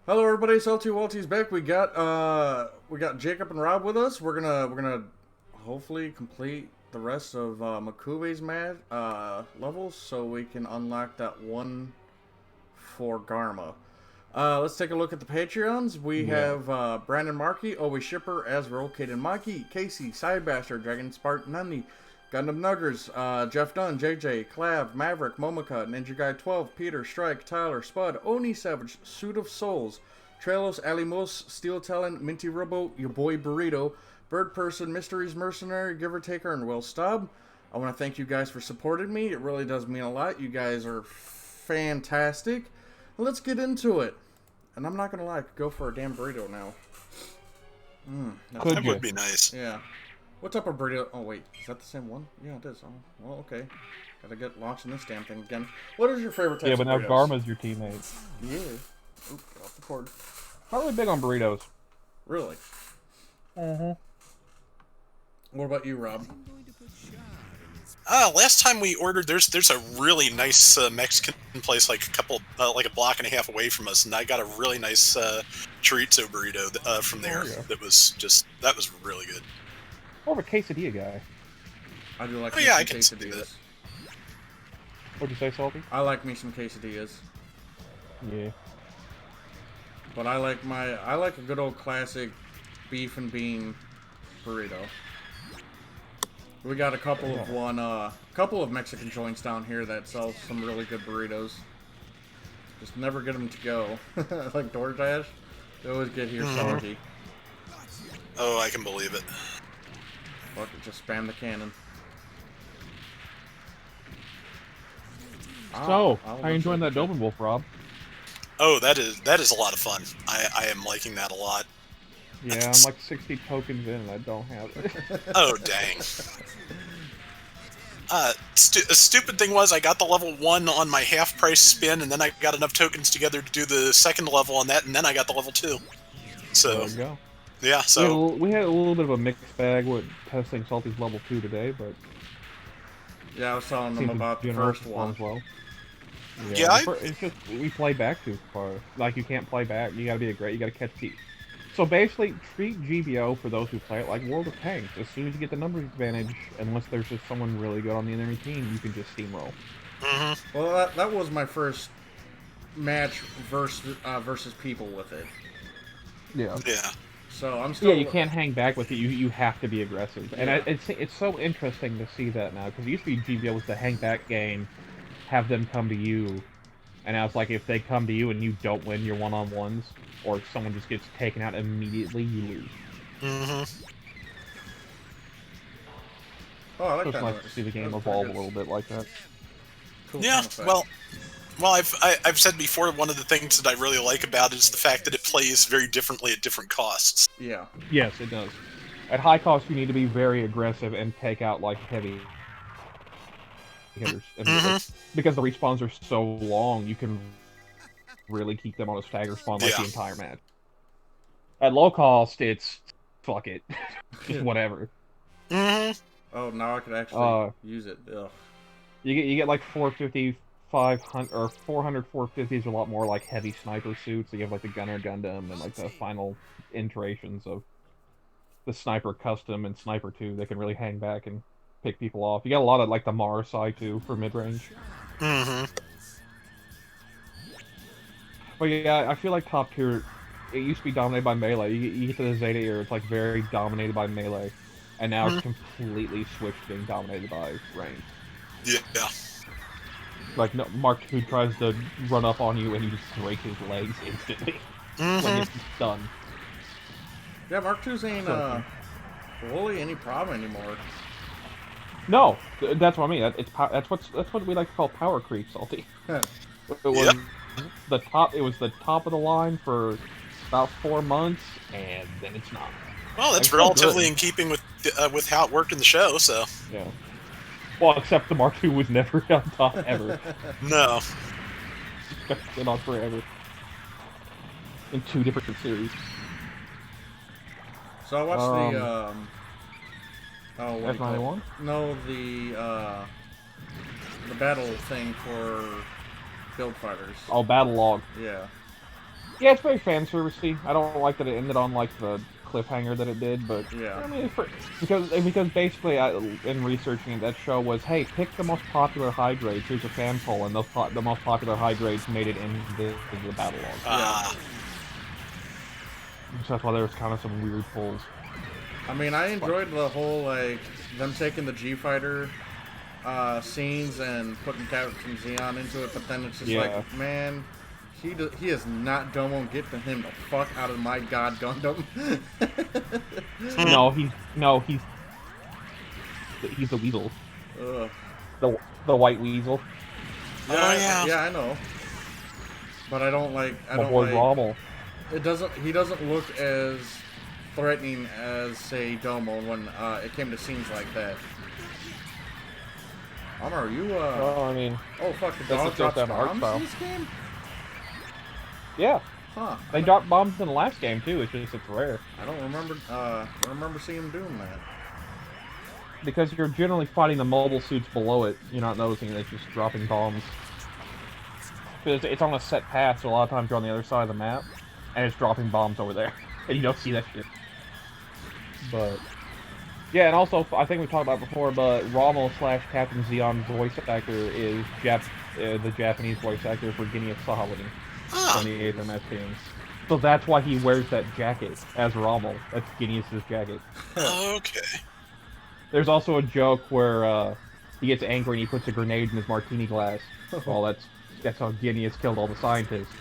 Hello, everybody. Salty Walty's back. We got Jacob and Rob with us. We're gonna hopefully complete the rest of Makube's levels, so we can unlock that one for Garma. Let's take a look at the Patreons. We have Brandon Markey, Always Shipper, Azrael, Kaden Mikey, Casey, Sidebasher, Dragon Spark, Nunny, Gundam Nuggers, Jeff Dunn, JJ, Clav, Maverick, Momaka, Ninja Guy 12, Peter, Strike, Tyler, Spud, Oni Savage, Suit of Souls, Trelos, Alimos, Steel Talent, Minty Robo, your boy Burrito, Bird Person, Mysteries Mercenary, Giver Taker, and Will Stubb. I want to thank you guys for supporting me. It really does mean a lot. You guys are fantastic. Let's get into it. And I'm not going to lie, I could go for a damn burrito now. That would be nice. Yeah. What type of burrito? Oh, wait. Is that the same one? Yeah, it is. Oh, well, okay. Gotta get launching this damn thing again. What is your favorite type of burritos? Yeah, but now Garma's your teammate. Yeah. Oop, get off the cord. Not really big on burritos. Really? Mm-hmm. What about you, Rob? Last time we ordered, there's a really nice Mexican place like a block and a half away from us, and I got a really nice chorizo burrito from there. Yeah. That was really good. More of a quesadilla guy. I do like Oh, yeah, some I can see that. quesadillas. What'd you say, Salty? I like me some quesadillas. Yeah. But I like a good old classic beef and bean burrito. We got a couple of Mexican joints down here that sell some really good burritos. Just never get them to go. Like DoorDash, they always get here salty. Oh, I can believe it. Fuck it, just spam the cannon. So, how you enjoying that Doping Wolf, Rob? Oh, that is a lot of fun. I am liking that a lot. Yeah, I'm like 60 tokens in and I don't have it. Oh, dang. A stupid thing was I got the level 1 on my half-price spin, and then I got enough tokens together to do the second level on that, and then I got the level 2. So, there you go. Yeah, so... We had a little bit of a mixed bag with testing Salty's level 2 today, but... Yeah, I was telling them about the first one. As well. Yeah, it's just, we play back too far. Like, you can't play back, you gotta be you gotta catch people. So basically, treat GBO, for those who play it, like World of Tanks. As soon as you get the numbers advantage, unless there's just someone really good on the enemy team, you can just steamroll. Mm-hmm. Well, that was my first match versus people with it. Yeah. Yeah. So I'm still... Yeah, you can't hang back with it. You have to be aggressive. Yeah. And it's so interesting to see that now, because it used to be GBO was the hang back game, have them come to you, and now it's like if they come to you and you don't win your one-on-ones, or if someone just gets taken out immediately, you lose. Mm-hmm. Oh, I like So that. it's nice to see the game evolve a little bit like that. Cool Yeah, sound effect. well, I've said before, one of the things that I really like about it is the fact that it plays very differently at different costs. Yeah. Yes, it does. At high cost, you need to be very aggressive and take out, like, heavy hitters. And because the respawns are so long, you can really keep them on a stagger spawn like the entire match. At low cost, it's fuck it. Just whatever. Mm-hmm. Oh, now I can actually use it. Ugh. You get like 450, 500, or 400, 450s, a lot more like heavy sniper suits. So you have like the Gunner Gundam and like the final iterations of the Sniper Custom and Sniper 2 that can really hang back and pick people off. You got a lot of like the Marasai too for mid-range. Mm-hmm. But yeah, I feel like top tier, it used to be dominated by melee. You get to the Zeta era, it's like very dominated by melee. And now it's completely switched to being dominated by range. Yeah. Like, no, Mark II tries to run up on you and you just break his legs instantly. Like, it's done. Yeah, Mark II's ain't really any problem anymore. No, that's what I mean. That's what we like to call power creep, Salty. It was the top. It was the top of the line for about 4 months, and then it's not. Well, that's relatively in keeping with how it worked in the show, so... Yeah. Well, except the Mark II was never on top, ever. No. It's been on forever. In 2 different series. So I watched the, F91? No, the battle thing for Build Fighters. Oh, Battle Log. Yeah. Yeah, it's very fan servicey. I don't like that it ended on like the cliffhanger that it did, but Yeah. I mean, because basically, in researching that show was, hey, pick the most popular high grades. Here's a fan poll, and the most popular high grades made it into the battle log. Ah. So that's why there was kind of some weird polls. I mean, I enjoyed the whole, like, them taking the G-Fighter scenes and putting Captain Xeon into it, but then it's just like, man, he is not Domo. Get him the fuck out of my god Gundam. He's the weasel. Ugh. The white weasel. Yeah, yeah, I know. But I don't like. I don't boy like. Rommel. It doesn't. He doesn't look as threatening as, say, Domo when it came to scenes like that. Amar, are you? Well, I mean. Oh fuck! The That's dog just drops that art bombs style. in this game? Yeah. Huh? They dropped bombs in the last game too. It's just it's rare. I don't remember. Remember seeing him doing that. Because you're generally fighting the mobile suits below it, you're not noticing that it's just dropping bombs. Because it's on a set path, so a lot of times you're on the other side of the map, and it's dropping bombs over there, and you don't see that shit. But yeah, and also I think we talked about it before, but Rommel / Captain Xeon voice actor is the Japanese voice actor for Genius Sahalini from the 8th MS teams. So that's why he wears that jacket as Rommel. That's Genius's jacket. Okay. There's also a joke where he gets angry and he puts a grenade in his martini glass. Well, that's how Genius killed all the scientists.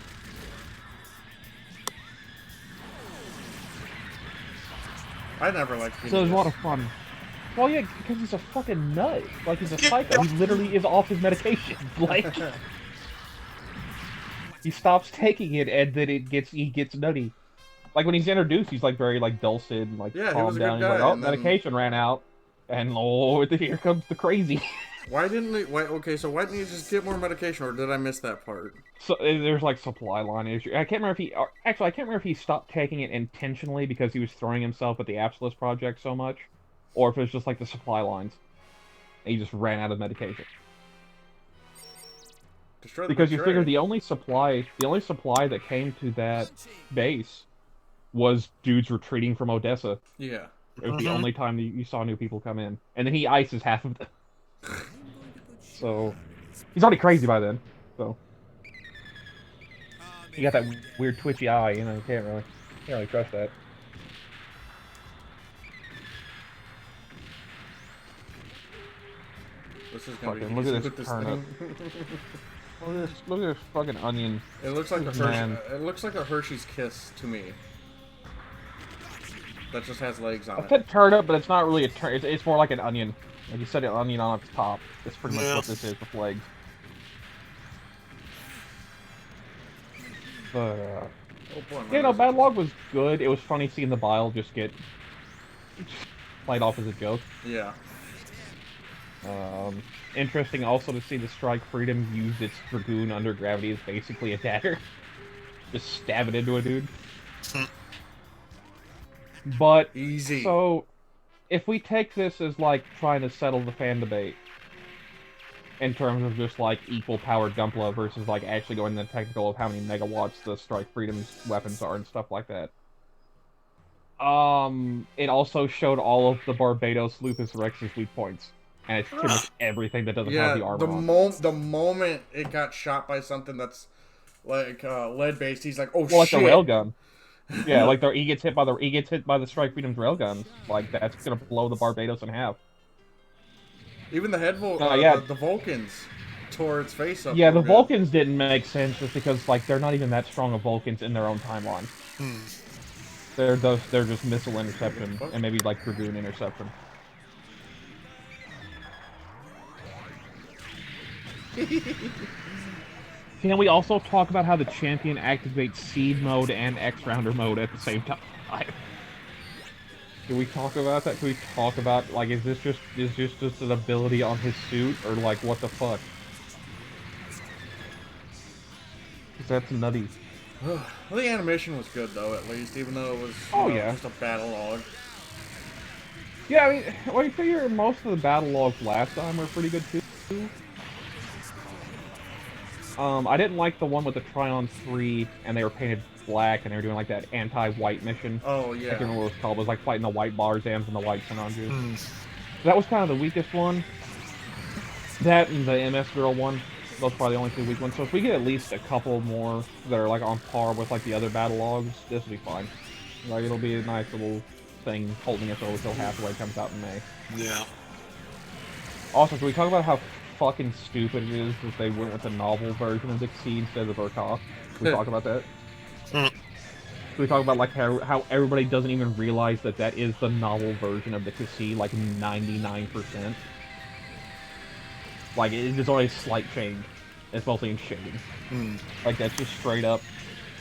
I never liked. So there's a lot of fun. Well, yeah, because he's a fucking nut. Like, he's a psycho. He literally is off his medication. Like, he stops taking it, and then he gets nutty. Like, when he's introduced, he's, like, very, like, dulcet and, like, Yeah, he calm was a down. good He's like, guy, oh, and then- medication ran out. And, oh, here comes the crazy. Why didn't he? Okay, so why didn't he just get more medication, or did I miss that part? So there's like supply line issue. I can't remember if I can't remember if he stopped taking it intentionally because he was throwing himself at the Absolus project so much, or if it was just like the supply lines. And he just ran out of medication. Because you figure the only supply that came to that base was dudes retreating from Odessa. Yeah. It was the only time that you saw new people come in, and then he ices half of them. So he's already crazy by then. So he got that weird twitchy eye, you know. You can't really trust that. This is gonna be Look easy at with this this turnip. thing. Look at this fucking onion. It looks like a Man. Hershey, it looks like a Hershey's Kiss to me. That just has legs on I it. said turnip, but it's not really a turnip. It's more like an onion. Like you said, an onion on its top. That's pretty much what this is with legs. But Oh boy, yeah, no, Bad Log was good. It was funny seeing the bile just get played off as a joke. Yeah. Interesting also to see the Strike Freedom use its Dragoon under gravity as basically a dagger. Just stab it into a dude. But, Easy. so, if we take this as, like, trying to settle the fan debate, in terms of just, like, equal power Gunpla versus, like, actually going into the technical of how many megawatts the Strike Freedom's weapons are and stuff like that. It also showed all of the Barbados Lupus Rex's weak points. And it's pretty much everything that doesn't have the armor on. The moment it got shot by something that's, like, lead-based, he's like, oh Well, like shit. the railgun. Yeah, like he gets hit by the Strike Freedom's railguns. Like that's gonna blow the Barbados in half. Even the head yeah. the Vulcans tore its face up. Yeah, the good. Vulcans didn't make sense just because like they're not even that strong of Vulcans in their own timeline. They're just missile interception and maybe like Dragoon interception. Can we also talk about how the champion activates Seed mode and X-Rounder mode at the same time? Can we talk about that? Can we talk about, like, is this just an ability on his suit, or, like, what the fuck? Because that's nutty. Well, the animation was good, though, at least, even though it was just a battle log. Yeah, I mean, well, you figure most of the battle logs last time were pretty good, too. I didn't like the one with the Tryon 3, and they were painted black, and they were doing like that anti-white mission. Oh I yeah. can't remember what it was called. It was like fighting the white Barzams and the white Sinanjus. Mm. That was kind of the weakest one. That and the MS Girl one. Those are probably the only two weak ones. So if we get at least a couple more that are like on par with like the other battle logs, this will be fine. Like it'll be a nice little thing holding us over till Hathaway comes out in May. Yeah. Also, can we talk about how fucking stupid it is that they went with the novel version of the Xi instead of the Verkov? Can we talk about that? Mm. Can we talk about like how everybody doesn't even realize that that is the novel version of the Xi, like 99%? Like, there's only a slight change. It's mostly in shading. Mm. Like, that's just straight up.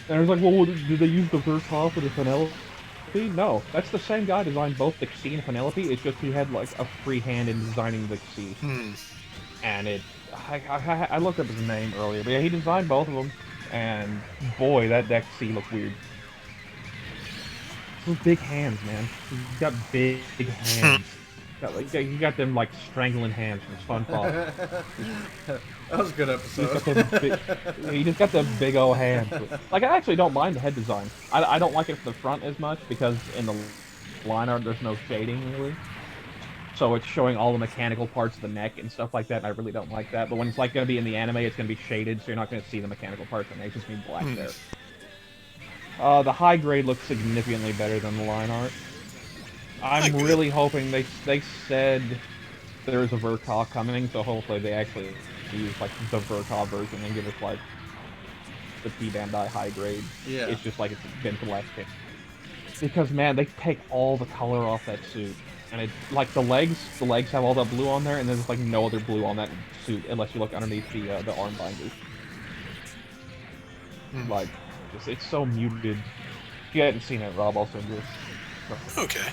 And I was like, well, did they use the Verkov for the Penelope? No, that's the same guy designed both the Xi and Penelope. It's just he had, like, a free hand in designing the Xi. Mm. And it... I looked up his name earlier, but yeah, he designed both of them. And, boy, that Xi looked weird. Those big hands, man. He's got big hands. You got them like strangling hands from SpongeBob. That was a good episode. He just got the big old hands. Like I actually don't mind the head design. I don't like it for the front as much because in the line art there's no shading really. So it's showing all the mechanical parts of the neck and stuff like that, and I really don't like that. But when it's like gonna be in the anime, it's gonna be shaded, so you're not gonna see the mechanical parts of the neck. It's just gonna be black there. The high grade looks significantly better than the line art. I'm really hoping they said there is a Verkov coming, so hopefully they actually use like the Verkov version and give us like the P Bandai high grade. Yeah. It's just like it's been for the last 10. Because man, they take all the color off that suit, and it like the legs have all that blue on there, and there's like no other blue on that suit unless you look underneath the arm binders. Like, it's so muted. If you hadn't seen it, Rob, I'll send you. Okay.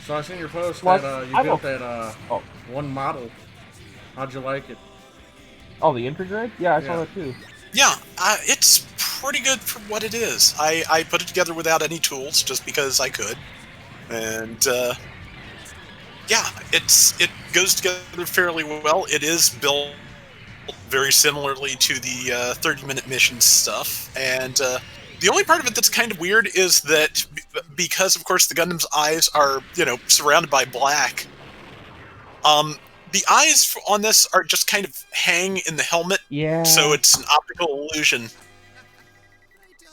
So I seen your post Well, that you I built don't- that one model. How'd you like it? Oh, the entry grade? Yeah, I saw that too. Yeah, it's pretty good for what it is. I put it together without any tools, just because I could. And, yeah, it goes together fairly well. It is built very similarly to the 30-minute mission stuff, and the only part of it that's kind of weird is that because, of course, the Gundam's eyes are, surrounded by black, the eyes on this are just kind of hang in the helmet, Yeah. so it's an optical illusion.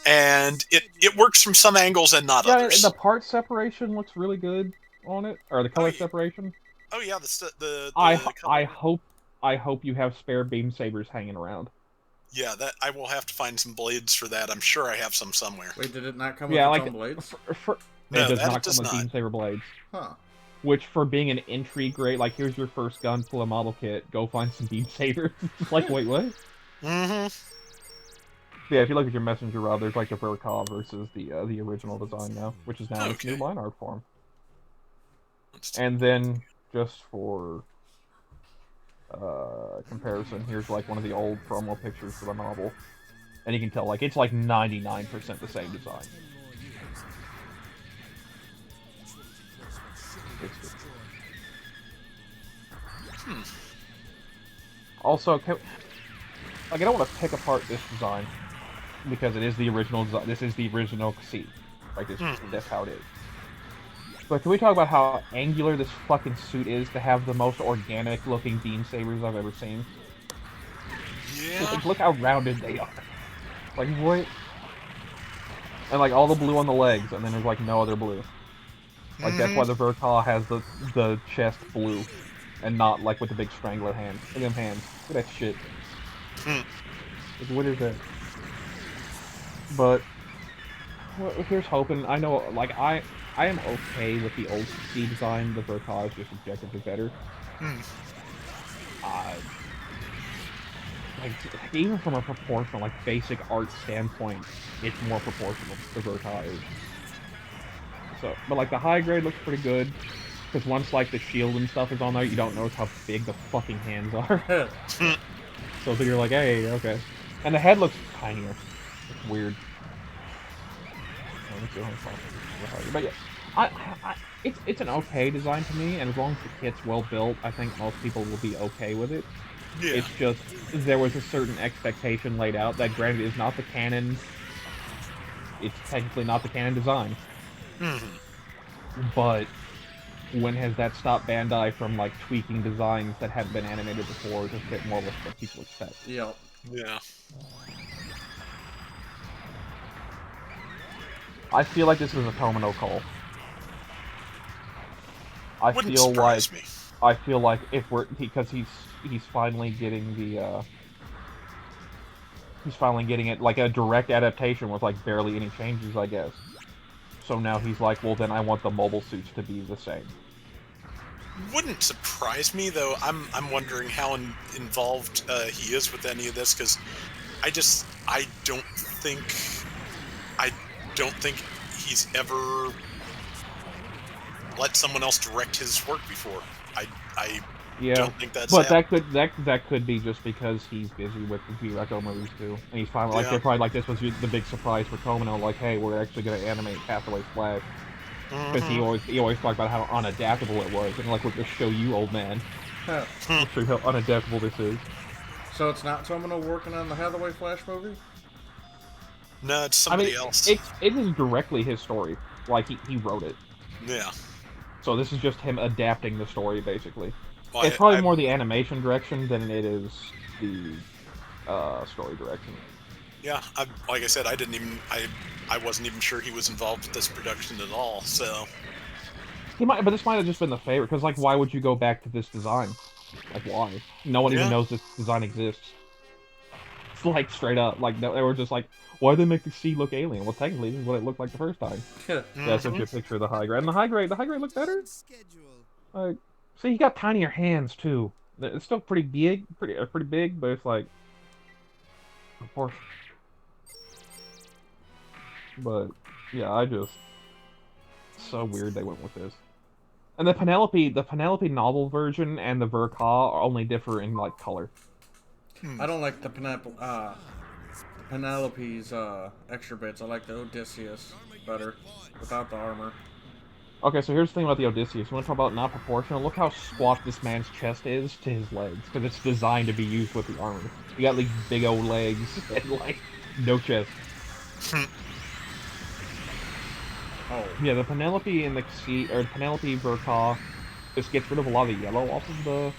And it works from some angles and not Yeah, others. and the part separation looks really good on it, or the color separation. Oh yeah, the I hope you have spare beam sabers hanging around. Yeah, that I will have to find some blades for that. I'm sure I have some somewhere. Wait, did it not come Yeah, with like its own blades? No, it does that not it does come with not. beam saber blades. Huh. Which, for being an entry grade, like here's your first gun, pull a model kit, go find some beam sabers. It's like, wait, what? Mm-hmm. Yeah, if you look at your messenger, Rob, there's like the Verkov versus the original design now, which is now its new line art form. And then, just for comparison, here's like one of the old promo pictures for the novel, and you can tell like it's like 99% the same design. Also, I don't want to pick apart this design because it is the original design. This is the original Xi. Like that's how it is. But can we talk about how angular this fucking suit is to have the most organic looking beam sabers I've ever seen? Yeah. Like, look how rounded they are. Like what? And like all the blue on the legs, and then there's like no other blue. Like that's why the Verkov has the chest blue, and not like with the big strangler hands. Look at them hands. Look at that shit. Like, what is that? But well, here's hoping. I know, like I am okay with the old Xi design. The Verkov is just objectively better. Like even from a proportional, like basic art standpoint, it's more proportional. The Verkov is. So, but like the high grade looks pretty good, because once like the shield and stuff is on there, you don't notice how big the fucking hands are. So then you're like, hey, okay. And the head looks tinier. It's weird. But yeah, it's an okay design to me, and as long as the kit's well built, I think most people will be okay with it. Yeah. It's just there was a certain expectation laid out that, granted, is not the canon. It's technically not the canon design, but when has that stopped Bandai from like tweaking designs that hadn't been animated before to fit more with what people expect? Yep. Yeah. I feel like this is a Tomino call. I Wouldn't feel like surprise me. I feel like if we're because he's finally getting the he's finally getting it like a direct adaptation with like barely any changes, I guess. So now he's like, well, then I want the mobile suits to be the same. Wouldn't surprise me, though. I'm wondering how involved he is with any of this, because I don't think he's ever let someone else direct his work before. I Yeah, don't think that's but happened. that could be just because he's busy with the G-Reco movies too, and he's finally like Yeah. they're probably like this was the big surprise for Tomino, like, hey, we're actually gonna animate Hathaway's Flash, because he always talked about how unadaptable it was, and like, we're gonna show you, old man, Huh. we'll show you how unadaptable this is. So it's not Tomino working on the Hathaway Flash movie? No, it's I somebody mean, else. it is directly his story, like he wrote it, Yeah. so this is just him adapting the story basically. Well, It's probably more the animation direction than it is the story direction. Yeah, like I said, I wasn't even sure he was involved with this production at all. So He might, but this might have just been the favorite, because like, why would you go back to this design? Like, why? No one even Yeah. knows this design exists. It's like straight up, like they were just like, why did they make the sea look alien? Well, technically, this is what it looked like the first time. That's what you picture of the high grade. And the high grade looked better. Like, see, he got tinier hands too. It's still pretty big, pretty big, but it's like, of course. But yeah, so weird they went with this. And the Penelope novel version and the Verka only differ in like color. I don't like the Penelope's extra bits. I like the Odysseus better without the armor. Okay, so here's the thing about the Odysseus. You want to talk about not proportional? Look how squat this man's chest is to his legs, because it's designed to be used with the armor. You got these big old legs and like no chest. Oh. Yeah, the Penelope and the Penelope Verka just gets rid of a lot of the yellow off of the.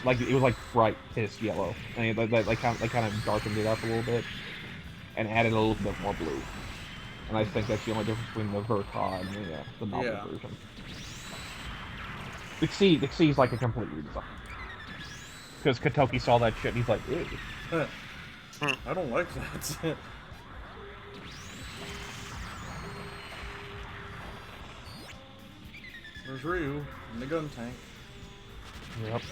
Like, it was like bright piss yellow, and they kind of darkened it up a little bit, and added a little bit more blue. And I think that's the only difference between the Verka and the novel version. The Xyz is like a complete redesign, because Kotoki saw that shit and he's like, ew. I don't like that. There's Ryu in the gun tank. Yep.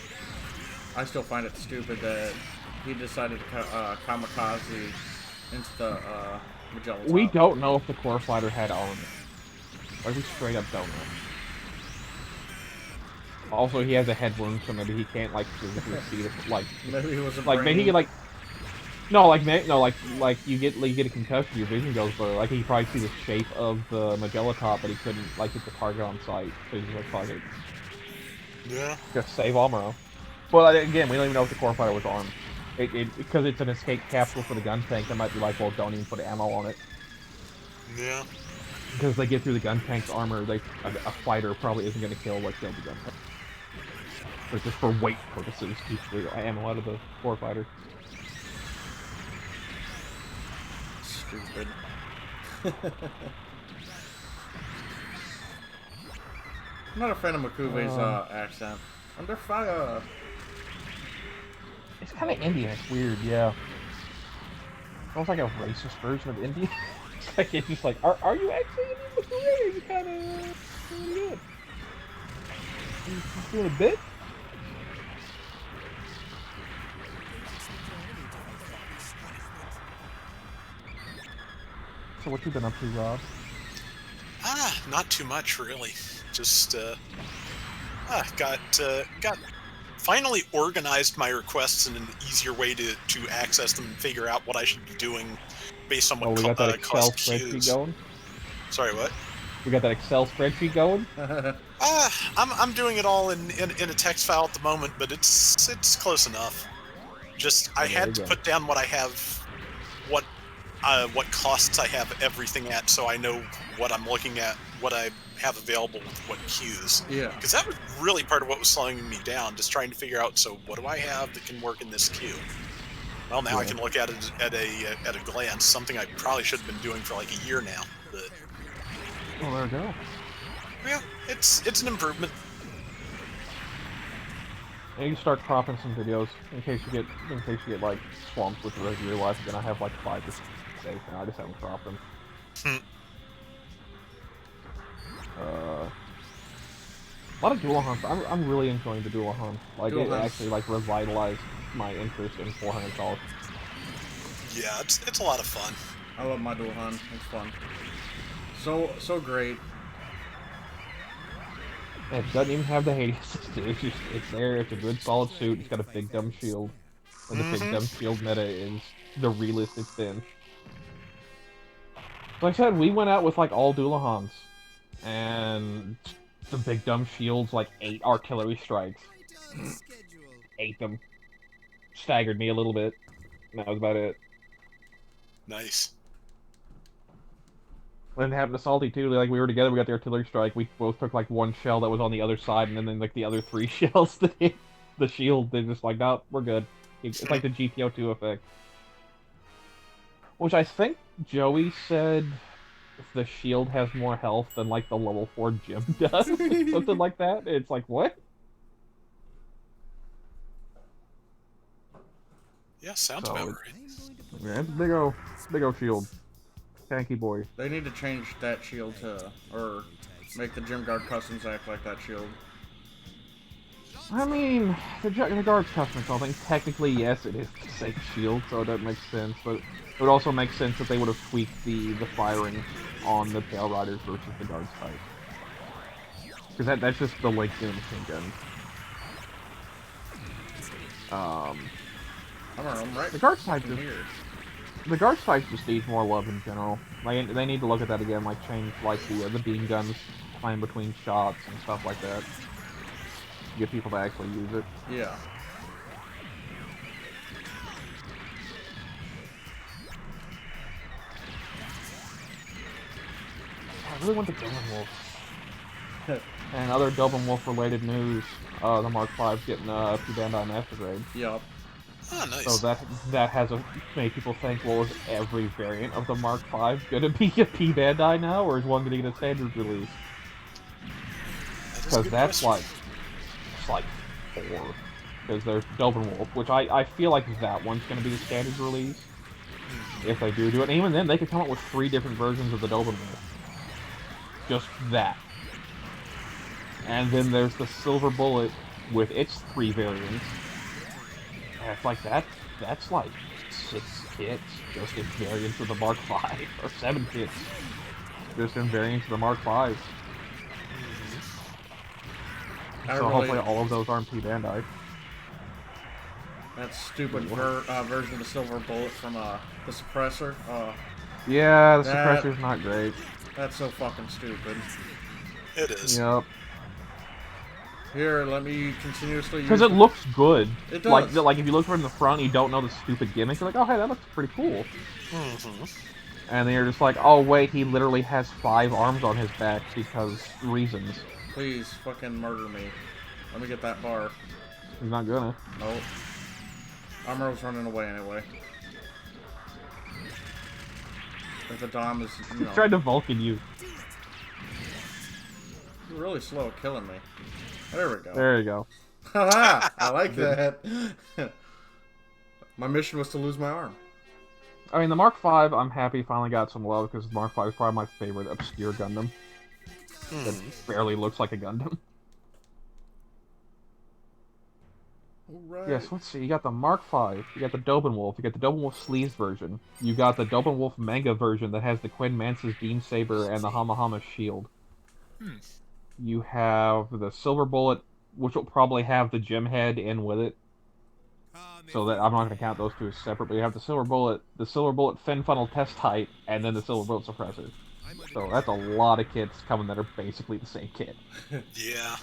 I still find it stupid that he decided to kamikaze into the Magellan. We don't know if the core fighter had armor. Like, we straight up don't know. Also, he has a head wound, so maybe he can't like physically see it. Like, maybe he was a like maybe he like. No, like you get a concussion, your vision goes blurry. Like, he probably see the shape of the Magella top, but he couldn't like hit the target on sight. So he's like, fuck it. Yeah. Just save Amuro. But again, we don't even know if the core fighter was armed. Because it's an escape capsule for the gun tank. They might be like, well, don't even put ammo on it. Yeah. Because they get through the gun tank's armor, a fighter probably isn't going to kill the gun tank. But just for weight purposes, keep the ammo out of the core fighter. Stupid. I'm not a fan of Makuve's accent. Under fire. It's kind of Indian. It's weird, yeah. Almost like a racist version of Indian. It's just like, are you actually Indian Makuve? Or are you kind of what are you doing? You doing a bit? So what you been up to, Rob? Not too much really. Just got finally organized my requests in an easier way to access them and figure out what I should be doing based on what we got that Excel caused spreadsheet queues. going. Sorry, what? We got that Excel spreadsheet going. I'm doing it all in a text file at the moment, but it's close enough. Just I There you had to go. put down what I have, what costs I have everything at, so I know what I'm looking at, what I have available with what queues. Yeah. Because that was really part of what was slowing me down, just trying to figure out, so what do I have that can work in this queue? Well, now I Yeah. can look at it at a glance, something I probably should have been doing for like a year now. But Well, there we go. yeah, it's an improvement. And you can start cropping some videos in case you get like swamped with the rest of your life. Then I have like 5 to 6 now. I just haven't cropped them. Hmm. A lot of dual hunts. I'm really enjoying the dual hunt. Like Dual it hunts. actually like revitalized my interest in 400 calls. Yeah, it's a lot of fun. I love my dual hunt. It's fun. So great. It doesn't even have the Hades assist. It's there. It's a good solid suit. It's got a big dumb shield, and the big dumb shield meta is the realistic spin. Like I said, we went out with like all Doolahans, and the big dumb shields like 8 artillery strikes. 8 them. Staggered me a little bit. And that was about it. Nice. And it happened to Salty too. Like we were together, we got the artillery strike. We both took like 1 shell that was on the other side, and then like the other 3 shells that hit the shield. They're just like, no, we're good. It's like the GPO2 effect, which I think Joey said the shield has more health than like the level 4 gym does, something like that. It's like what? Yeah, sounds So, about right. Yeah, it's a big old shield. Tanky boy. They need to change that shield to, or make the gym guard customs act like that shield. I mean, the guard's custom control thing, technically, yes, it is the same shield, so that makes sense, but it would also make sense that they would have tweaked the firing on the Tail Riders versus the guard's type. Because that's just the link in the machine gun. I'm right. The guard's type fucking just, here. the guard's type just needs more love in general. Like, they need to look at that again, like change like the beam guns, playing between shots and stuff like that. Get people to actually use it. Yeah. I really want the Dublin Wolf. And other Dublin Wolf related news, the Mark V's getting P Bandai Master Grade. Yup. Oh, nice. So that has made people think, well, is every variant of the Mark V gonna be a P Bandai now, or is one gonna get a standard release? Because that's like, it's like 4. Because there's Dublin Wolf, which I feel like that one's gonna be the standard release. If they do it. And even then, they could come up with 3 different versions of the Dublin Wolf. Just that. And then there's the Silver Bullet with its 3 variants. And it's like that's like 6 kits just in variants of the Mark V, or 7 kits just in variants of the Mark V. So hopefully all of those aren't P Bandai. That stupid version of the Silver Bullet from the Suppressor. Yeah, the That- suppressor's not great. That's so fucking stupid. It is. Yep. Here, let me continuously use Because it looks good. It Like, does. like if you look from the front, you don't know the stupid gimmick. You're like, oh hey, that looks pretty cool. And then you're just like, oh wait, he literally has 5 arms on his back because reasons. Please fucking murder me. Let me get that bar. He's not gonna. Nope. Armor was running away anyway. If the Dom is, you know, He's trying to Vulcan you. you're really slow at killing me. There we go. There you go. Haha! I like that. My mission was to lose my arm. I mean, the Mark V, I'm happy finally got some love because the Mark V is probably my favorite obscure Gundam. That barely looks like a Gundam. Alright. Yes, let's see. You got the Mark V, you got the Dobin Wolf, you got the Dobin Wolf Sleeves version, you got the Dobin Wolf manga version that has the Quinn Mance's Beam Saber and the Hamahama Shield. You have the Silver Bullet, which will probably have the Gem Head in with it. So that I'm not going to count those 2 as separate, but you have the Silver Bullet Fin Funnel Test Height, and then the Silver Bullet Suppressor. So that's a lot of kits coming that are basically the same kit. Yeah.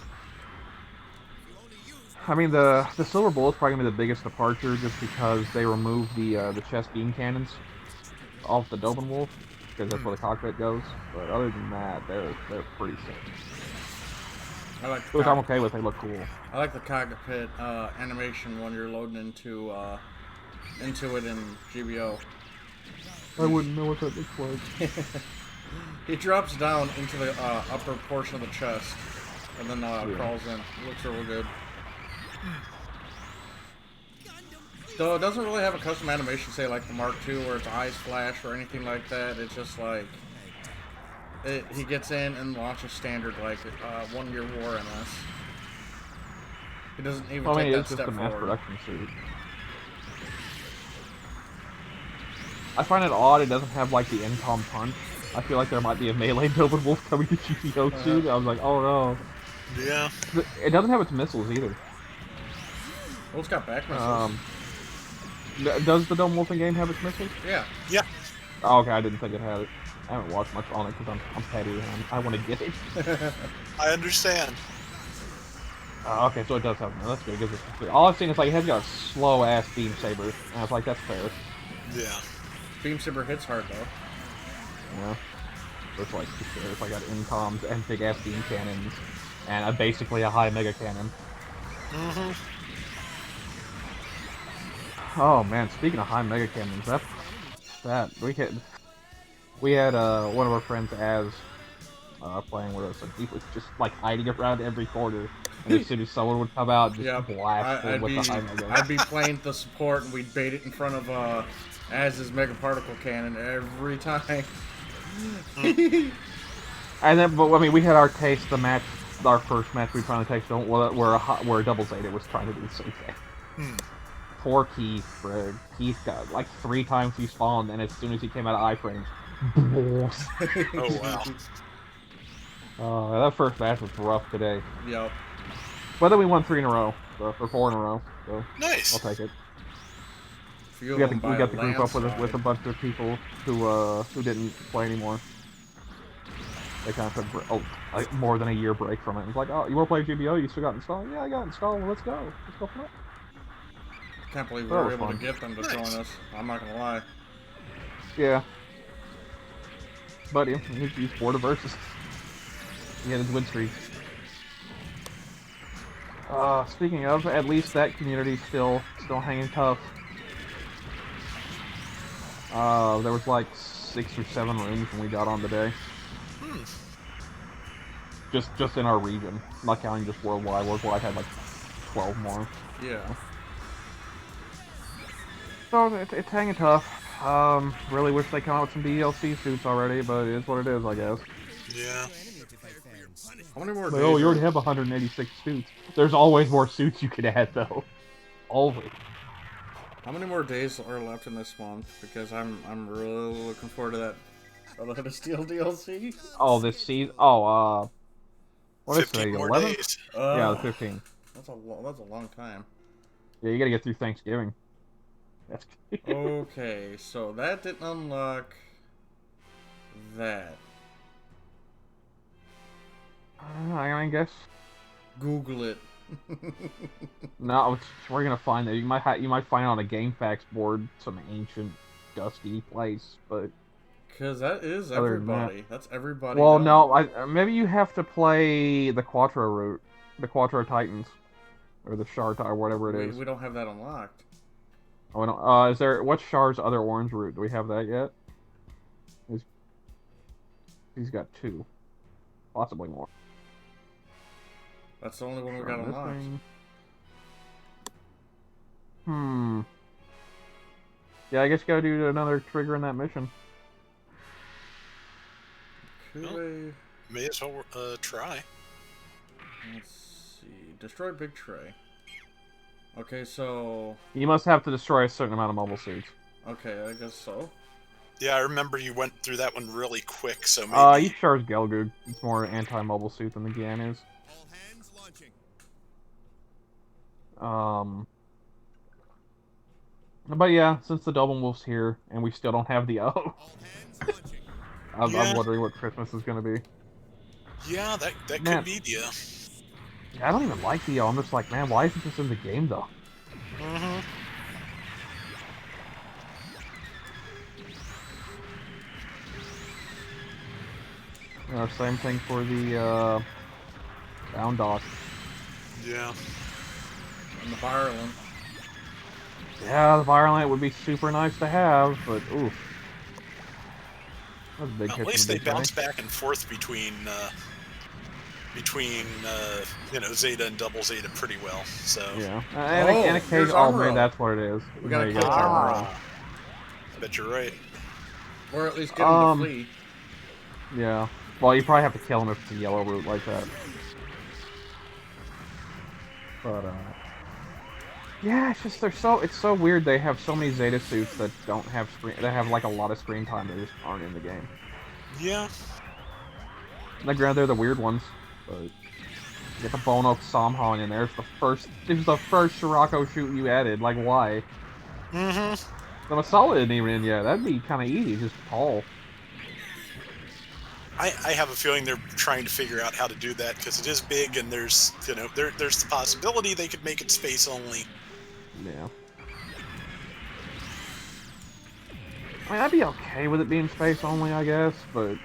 I mean, the Silver Bullet's probably gonna be the biggest departure, just because they removed the chest beam cannons off the Dobin Wolf, because that's where the cockpit goes. But other than that, they're pretty sick. I like Which I'm okay with. They look cool. I like the cockpit animation when you're loading into it in GBO. I wouldn't know what that looks like. He drops down into the upper portion of the chest, and then crawls in. It looks really good. Though it doesn't really have a custom animation, say like the Mark II, where its eyes flash or anything like that. It's just like he gets in and launches standard like 1 Year War MS. He doesn't even take that step forward. It's just a mass production suit. I find it odd it doesn't have like the Incom punch. I feel like there might be a melee Dobin Wolf coming to GPO soon. I was like, oh no. Yeah. It doesn't have its missiles either. Well, it's got back missiles. Does the Dobin Wolf game have its missiles? Yeah. Yeah. Oh, okay, I didn't think it had it. I haven't watched much on it because I'm petty and I want to get it. I understand. Okay, so it does have them. That's good. It gives it all I've seen is like it has got a slow ass beam saber, and I was like, that's fair. Yeah. Beam saber hits hard though. Yeah. It's like I got incoms and big ass beam cannons, and basically a high mega cannon. Mm-hmm. Oh man, speaking of high mega cannons, we had one of our friends as playing with us, and he was just like hiding around every corner. And as soon as someone would come out, just blast him with the high mega. I'd be playing the support, and we'd bait it in front of Az's mega particle cannon every time. And then, but I mean, we had our taste. Our first match we finally tasted, where Double Zeta was trying to do the same thing. Poor Keith, Fred. Keith got like 3 times he spawned, and as soon as he came out of iframes, oh wow. That first match was rough today. Yep. But then we won 3 in a row, or 4 in a row. So nice. I'll take it. We got the group up with a bunch of people who didn't play anymore. They kind of took like more than a year break from it. It's like, oh, you want to play GBO? You still got installed? Yeah, I got installed. Well, let's go. Let's go for it. Can't believe we were able to get them to join us. I'm not gonna lie. Yeah. But he's 4 to versus. He had his win streak. Speaking of, at least that community's still hanging tough. There was like 6 or 7 rooms when we got on today. Just in our region, not counting just worldwide. Worldwide had like 12 more. Yeah. So it's hanging tough. Really wish they come out with some DLC suits already, but it is what it is, I guess. Yeah. How many more days? Oh, you already have 186 suits. There's always more suits you could add, though. Always. How many more days are left in this month? Because I'm really looking forward to that Brotherhood of Steel DLC. Oh, this season. Oh, what is today? 11? Days. Yeah, the 15. That's a long time. Yeah, you gotta get through Thanksgiving. That's Okay, so that didn't unlock that. I guess. Google it. No, we're gonna find it. You might find it on a GameFAQs board, some ancient, dusty place, but. Because that is everybody. That's everybody. Well, no, maybe you have to play the Quattro route, the Quattro Titans, or the Shard or whatever it is. We don't have that unlocked. Oh, no. Is there? What's Shard's other orange route? Do we have that yet? He's got 2, possibly more. That's the only one we got unlocked. Yeah, I guess you gotta do another trigger in that mission. Well, may as well try. Let's see. Destroy Big Tray. Okay, so... You must have to destroy a certain amount of mobile suits. Okay, I guess so. Yeah, I remember you went through that one really quick, so maybe... You charge Gelgoog. It's more anti-mobile suit than the Gian is. But yeah, since the Double Wolf's here, and we still don't have the O, I'm wondering what Christmas is gonna be. Yeah, that could be the... I don't even like EO. I'm just like, man, why isn't this in the game though? Mm-hmm. Same thing for the down dock. Yeah. And the Ireland. Yeah, the Violent would be super nice to have, but oof. That's a big Well, hit at least from they the big bounce guy. back and forth between you know, Zeta and Double Zeta pretty well. So Yeah, Oh, and here's occasionally, oh maybe Amuro. that's what it is. We gotta There you catch go. Amuro. I bet you're right. Or at least get him to flee. Yeah. Well, you probably have to kill him if it's a yellow route like that. But yeah, it's just it's so weird. They have so many Zeta suits that don't have screen, that have like a lot of screen time that just aren't in the game. Yeah. Like, granted, they're the weird ones, but you get the Bono Samhan in there. It's the first Sirocco shoot you added. Like, why? Mm-hmm. The Masala isn't even in yet. That'd be kind of easy, just tall. I have a feeling they're trying to figure out how to do that because it is big and there's, you know, there's the possibility they could make it space only. Yeah. I mean, I'd be okay with it being space only, I guess, but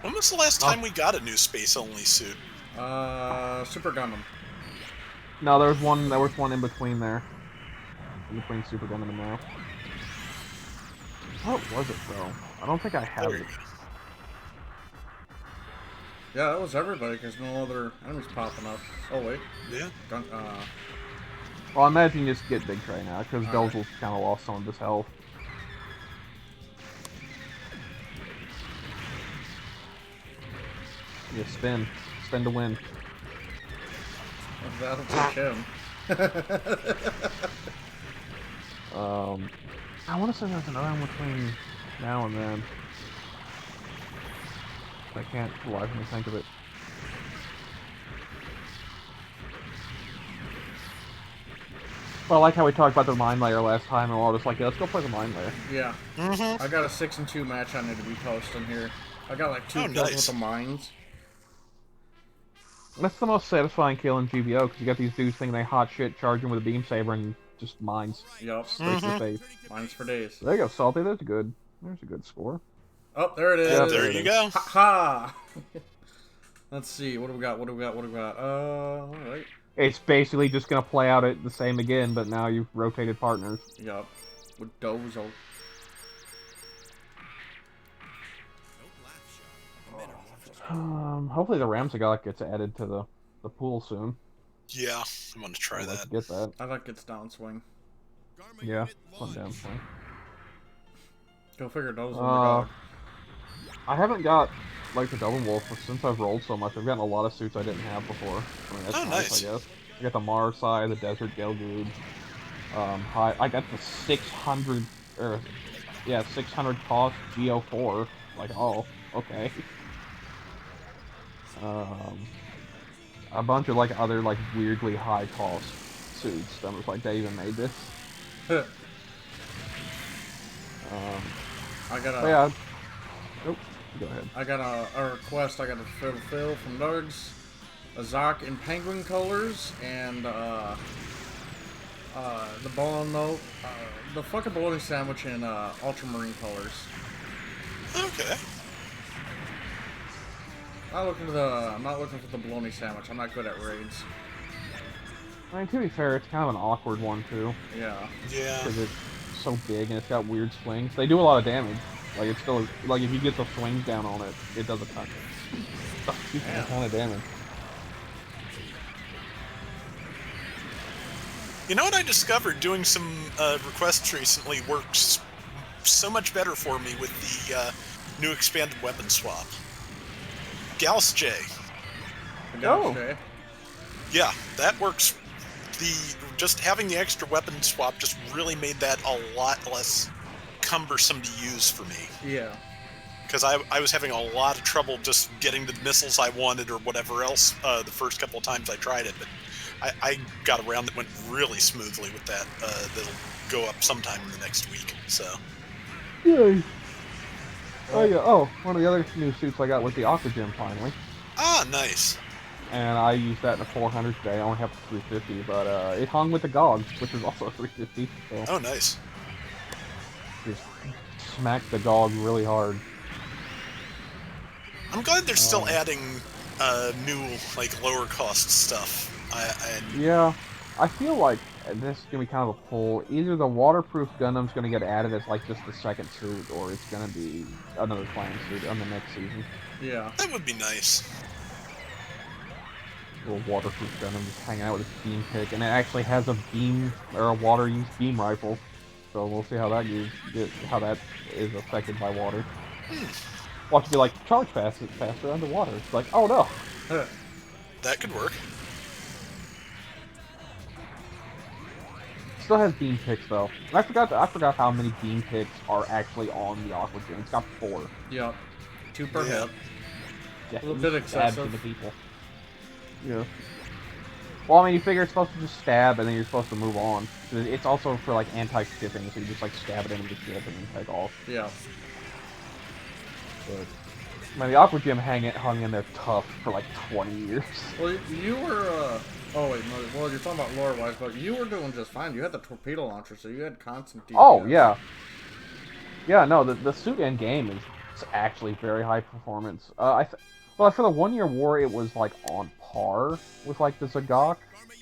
When was the last time we got a new space only suit? Super Gundam. no, there was one in between there. In between Super Gundam and now. What was it, though? I don't think I have There you it. go. Yeah, that was everybody because no other enemies popping up. Oh wait. Yeah. Well, I imagine you just get Big Tray now, because Alright. Dozel's kind of lost some of his health. Yeah, spin. Spin to win. That'll take him. I want to say there's another one between now and then. I can't for the life of me think of it. Well, I like how we talked about the mine layer last time, and we're all just like, yeah, let's go play the mine layer. Yeah. Mm-hmm. I got a 6-2 match I need to be posting here. I got like 2 kills nice. with the mines. That's the most satisfying kill in GVO, because you got these dudes thinking they hot shit, charging with a beam saber, and just mines Yup. straight to the face. Mines for days. There you go, Salty. There's a good score. Oh, there it is. Yeah, There you go. Ha ha! Let's see. What do we got? Alright. It's basically just gonna play out it the same again, but now you've rotated partners. Yup. With Dozo. Hopefully the Ramsagot gets added to the pool soon. Yeah, I'm gonna try I'd like that. to get that. I like its downswing. Yeah, fun down swing. Go figure Dozo the Uh, dog. I haven't got like the Double Wolf, but since I've rolled so much, I've gotten a lot of suits I didn't have before. I mean, that's Oh, nice, nice. I guess. I got the Marsai, the Desert Gelgood. I got the 600 cost GO4. Like, oh, okay. A bunch of like other like weirdly high cost suits. That was like they even made this. I got a. But yeah. Nope. Go ahead. I got a request. I got a Phil from Nugs, a Zoc in penguin colors, and the Bono, the fucking bologna sandwich in ultramarine colors. Okay. I'm not looking for the bologna sandwich. I'm not good at raids. I mean, to be fair, it's kind of an awkward one too, Yeah. Yeah. because it's so big and it's got weird swings. They do a lot of damage. Like it's still like if you get the swings down on it, it does a ton. A ton of damage. You know what I discovered doing some requests recently works so much better for me with the new expanded weapon swap. Gauss J. I got Oh. Shay. Yeah, that works. Just having the extra weapon swap just really made that a lot less cumbersome to use for me. Yeah. Because I was having a lot of trouble just getting the missiles I wanted or whatever else the first couple of times I tried it, but I got around that went really smoothly with that. That'll go up sometime in the next week. So Yay. Oh yeah. Oh, one of the other new suits I got was the Aqua Gem finally, Ah, nice. and I used that in a 400 today. I only have a 350, but it hung with the GOG, which is also a 350. So Oh, nice. just smacked the GOG really hard. I'm glad they're still adding new, like, lower cost stuff. Yeah, I feel like this is gonna be kind of a pull. Either the waterproof Gundam's gonna get added as like just the second suit, or it's gonna be another clan suit on the next season. Yeah. That would be nice. Little waterproof Gundam just hanging out with its beam pick, and it actually has a beam or a water use beam rifle. So we'll see how that how that is affected by water. Watch it be like charge faster underwater. It's like, oh no. That could work. Still has beam picks though. And I forgot how many beam picks are actually on the Aqua Gem. It's got 4. Yep. 2 per hit. Yeah, A little bit excessive. To the people. Yeah. Well, I mean, you figure it's supposed to just stab and then you're supposed to move on. It's also for like anti-shipping, so you just like stab it into the ship and then take off. Yeah. But man, the Aqua Gem hung in there tough for like 20 years. Well, you were, oh wait, no, well, you're talking about lore-wise, but you were doing just fine. You had the torpedo launcher, so you had constant DPS. Oh, yeah. Yeah, no, the suit end game is actually very high performance. Well, for the 1 year war, it was like on par with like the Zagok.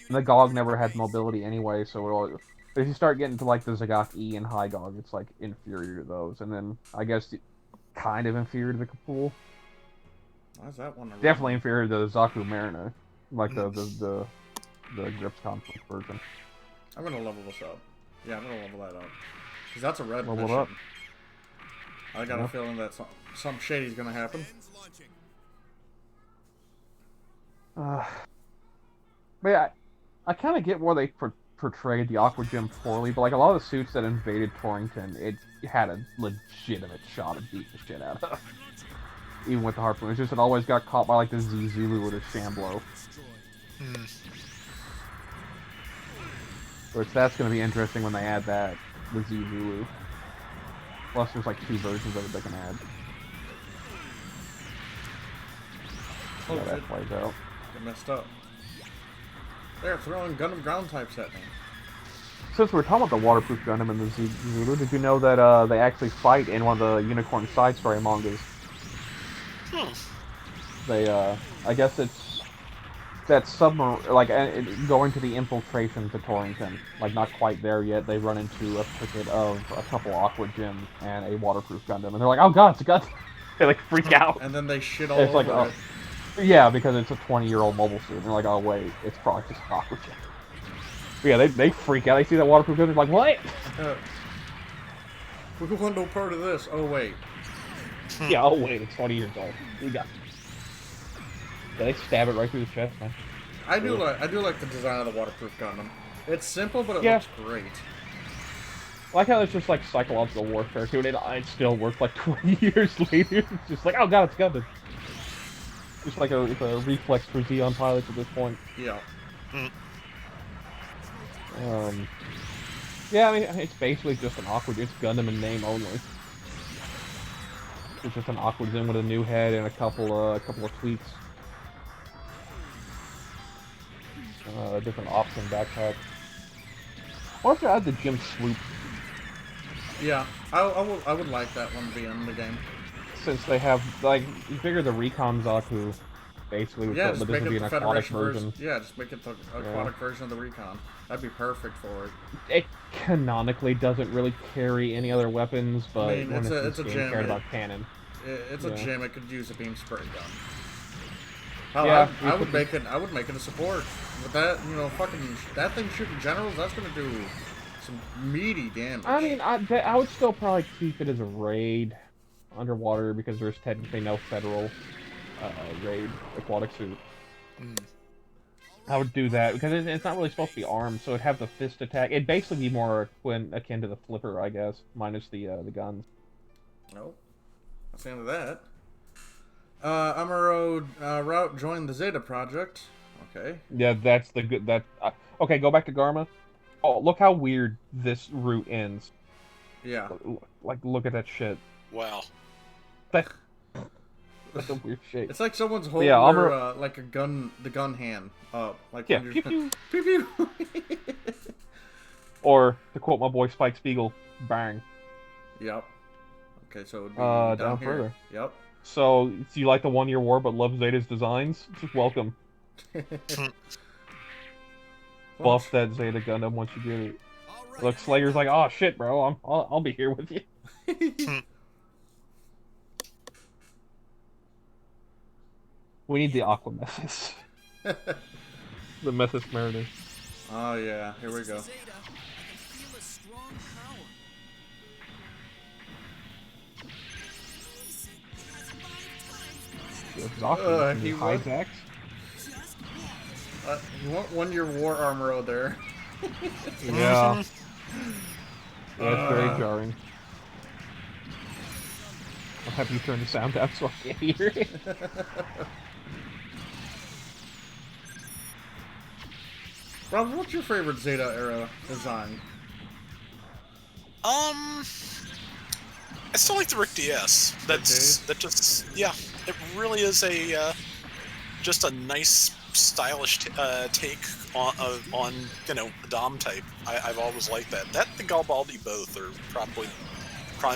And the GOG never had mobility anyway, so but if you start getting to like the Zagok E and High GOG, it's like inferior to those. And then I guess kind of inferior to the Kapul. Why is that one? Definitely inferior to the Zaku Mariner, like the Grips conflict version. I'm gonna level this up. Yeah, I'm gonna level that up. Cause that's a red Level mission. up. I got a feeling that some shady's gonna happen. But yeah, I kind of get where they portrayed the Aqua Gem poorly, but like a lot of the suits that invaded Torrington, it had a legitimate shot at beating the shit out of. Even with the harpoon, it's just it always got caught by like the Z Zulu or the Shamblo. Which that's going to be interesting when they add that, the Z Zulu. Plus, there's like 2 versions of it they can add. Oh, Yeah, that plays out. Get messed up. They're throwing Gundam ground types at me. Since we're talking about the waterproof Gundam and the Z Zulu, did you know that they actually fight in one of the Unicorn side story mangas? They, I guess it's that submarine, like going to the infiltration to Torrington. Like not quite there yet. They run into a picket of a couple Aqua Gem and a waterproof Gundam, and they're like, "Oh God, it's a Gundam!" They like freak out. And then they shit all It's over like, it. oh, yeah, because it's a 20-year-old mobile suit. And they're like, "Oh wait, it's probably just an Aqua Gem." But yeah, they freak out. They see that waterproof Gundam, they're like, "What?" We want no part of this. Oh wait. Yeah, oh wait, it's 20 years old. We got. Yeah, they stab it right through the chest, man. I do like the design of the waterproof Gundam. It's simple, but it Yeah. looks great. I like how it's just like psychological warfare too, and it still works like 20 years later. It's just like, oh God, it's Gundam. Just like it's a reflex for Xeon pilots at this point. Yeah. Yeah, I mean, it's basically just an Aqua Gem. It's Gundam in name only. It's just an Aqua Gem with a new head and a couple of tweaks. Different option backpack. What if they add the Gem Swoop? Yeah, I would like that one to be in the game. Since they have, like, you figure the Recon Zaku basically would, Yeah, but just this make would it be the an aquatic Federation version. Yeah, just make it the aquatic version of the Recon. That'd be perfect for it. It canonically doesn't really carry any other weapons, but I mean, when it's a game gem. cared about cannon. It's a gem. It could use a beam spray gun. Yeah, I would make it a support. With that, fucking that thing shooting generals, that's gonna do some meaty damage. I mean, I would still probably keep it as a raid underwater because there's technically no federal raid aquatic suit. I would do that because it's not really supposed to be armed, so it'd have the fist attack. It'd basically be more akin to the flipper, I guess, minus the guns. Nope. That's the end of that. Amuro Route joined the Zeta Project. Okay. Yeah, that's the good. Okay, go back to Garma. Oh, look how weird this route ends. Yeah. Like, look at that shit. Wow. That's a weird shape. It's like someone's holding yeah, their, like a gun, the gun hand up. Like Yeah, when pew you're... pew. Pew pew. Or, to quote my boy Spike Spiegel, bang. Yep. Okay, so it would be Down here. further. Yep. So you like the 1 Year War but love Zeta's designs? Just welcome. Buff that Zeta Gundam once you get it. Look, Slayer's like, oh shit, bro, I'll be here with you. We need the Aqua Mephis. The Mephis Mariner. Oh yeah, here we go. He hides axe. You want 1 Year War armor there. Yeah. That's very jarring. I'll have you turn the sound down so I can't hear it. Rob, what's your favorite Zeta era design? I still like the Rick DS. That just it really is a just a nice stylish take on you know, the Dom type. I've always liked that. That and the Garibaldi both are probably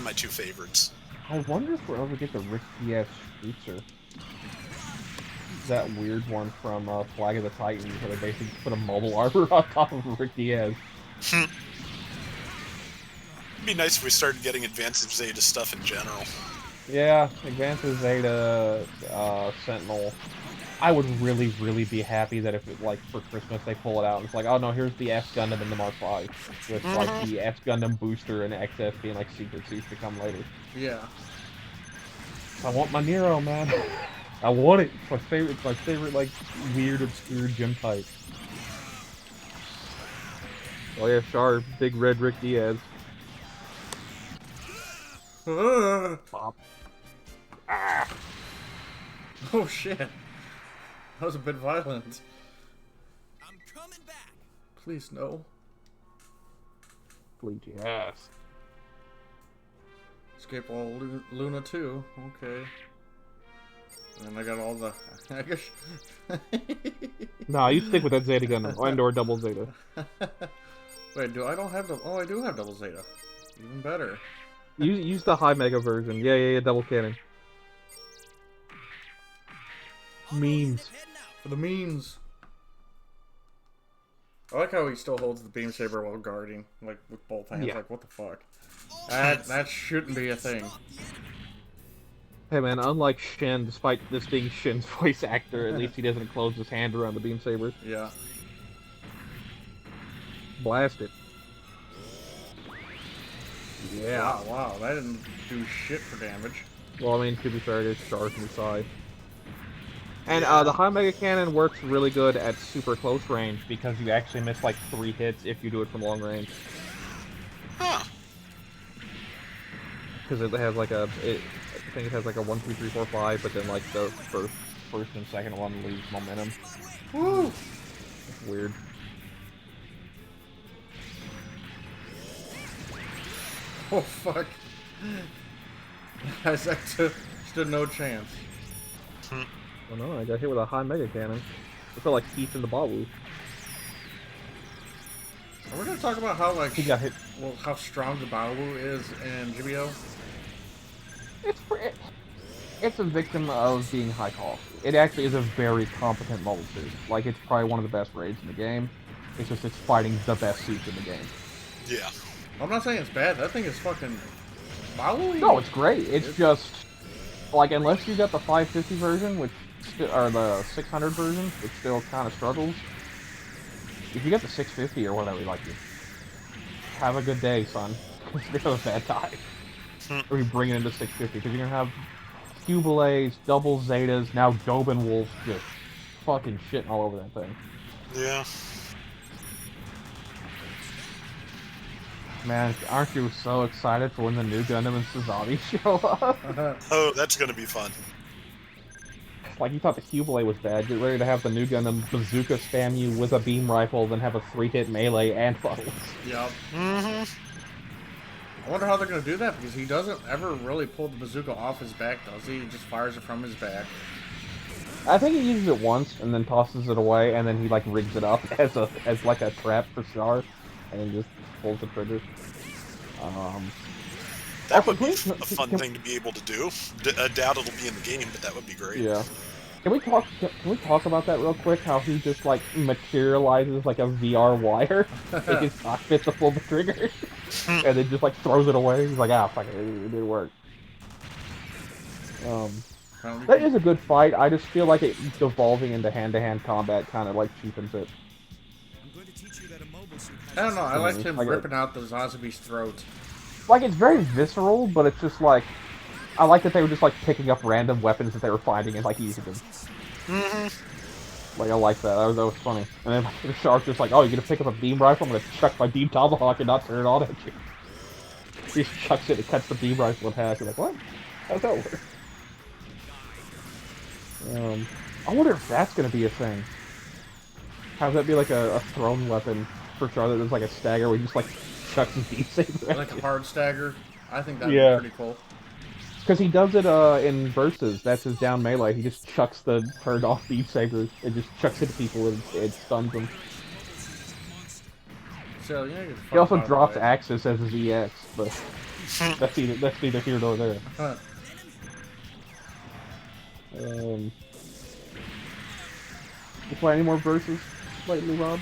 my two favorites. I wonder if we'll ever get the Rick DS Streetzer. That weird one from Flag of the Titans, where they basically put a mobile armor on top of Rick Diaz. It'd be nice if we started getting Advanced Zeta stuff in general. Yeah, Advanced Zeta, Sentinel. I would really, really be happy that if, it, like, for Christmas they pull it out and it's like, oh no, here's the S Gundam in the Mark V, with like the S Gundam booster and XS being like secret suits to come later. Yeah. I want my Nero, man. I want it. It's my favorite. It's my favorite, like, weird, obscure gym type. Oh yeah, Char, big red Rick Diaz. Pop. Ah. Oh shit. That was a bit violent. I'm coming back. Please no. Please, yes. Escape all Luna too. Okay. And I got all the. I guess. Nah, you stick with that Zeta Gundam and/or Double Zeta. Wait, I don't have the. Oh, I do have Double Zeta. Even better. Use the high mega version. Yeah, double cannon. Memes. For the memes. I like how he still holds the beam saber while guarding, like with both hands. Yeah. Like what the fuck? That shouldn't be a thing. Hey man, unlike Shin, despite this being Shin's voice actor, at least he doesn't close his hand around the beam saber. Yeah. Blast it. Yeah. Wow, that didn't do shit for damage. Well, I mean, to be fair, it is charged from the side. And the high mega cannon works really good at super close range because you actually miss like 3 hits if you do it from long range. Huh. Because it has like I think it has like a 1, 2, 3, 4, 5, but then like the first and second one lose momentum. Woo! It's weird. Oh fuck! Isaac stood no chance. Oh no, I got hit with a high mega cannon. I felt like Keith in the Bawu. Are we gonna talk about how like He got hit. well how strong the Baowu is in GBO? It's a victim of being high cost. It actually is a very competent mobile suit. Like, it's probably one of the best raids in the game. It's just it's fighting the best suits in the game. Yeah. I'm not saying it's bad. That thing is fucking Baowu. No, it's great. It's just like, unless you got the 550 version, which or the 600 version, which still kind of struggles. If you get the 650 or whatever you like, you have a good day, son. It's a bad time. Or you bring it into 650 because you're gonna have Cubelays, double Zetas, now Gobin Wolf just fucking shitting all over that thing. Yeah. Man, aren't you so excited for when the new Gundam and Suzabi show up? Oh, that's gonna be fun. Like, you thought the Cubelay was bad, get ready to have the new Gundam bazooka spam you with a beam rifle, then have a 3-hit melee and bottles. Yep. Mm-hmm. I wonder how they're gonna do that because he doesn't ever really pull the bazooka off his back, does he? He just fires it from his back. I think he uses it once and then tosses it away, and then he like rigs it up as like a trap for Char, and then just pulls the trigger. That would be a fun thing to be able to do. I doubt it'll be in the game, but that would be great. Yeah. Can we talk about that real quick? How he just like materializes like a VR wire in his cockpit to pull the trigger, and then just like throws it away. He's like, ah, fuck it, it didn't work. That is a good fight. I just feel like it devolving into hand-to-hand combat kind of like cheapens it. I'm going to teach you that a mobile suit has I don't know. I liked him Like ripping out the Zazubi's throat. Like, it's very visceral, but it's just like, I like that they were just like picking up random weapons that they were finding and like using them. Like, I like that. That was funny. And then the shark's just like, oh, you're gonna pick up a beam rifle? I'm gonna chuck my beam tomahawk and not turn it on at you. He just chucks it and cuts the beam rifle in half. You're like, what? How's that work? I wonder if that's gonna be a thing. How's that be like a thrown weapon for Charlotte? There's like a stagger where you just like chucks his beam saber. Like a hard stagger. I think that'd Yeah. be pretty cool. Because he does it in Versus. That's his down melee. He just chucks the turned off beam saber and just chucks it to people and it stuns them. So, yeah, He also drops Axis as his EX, but that's neither here nor there. You play any more Versus lately, Rob?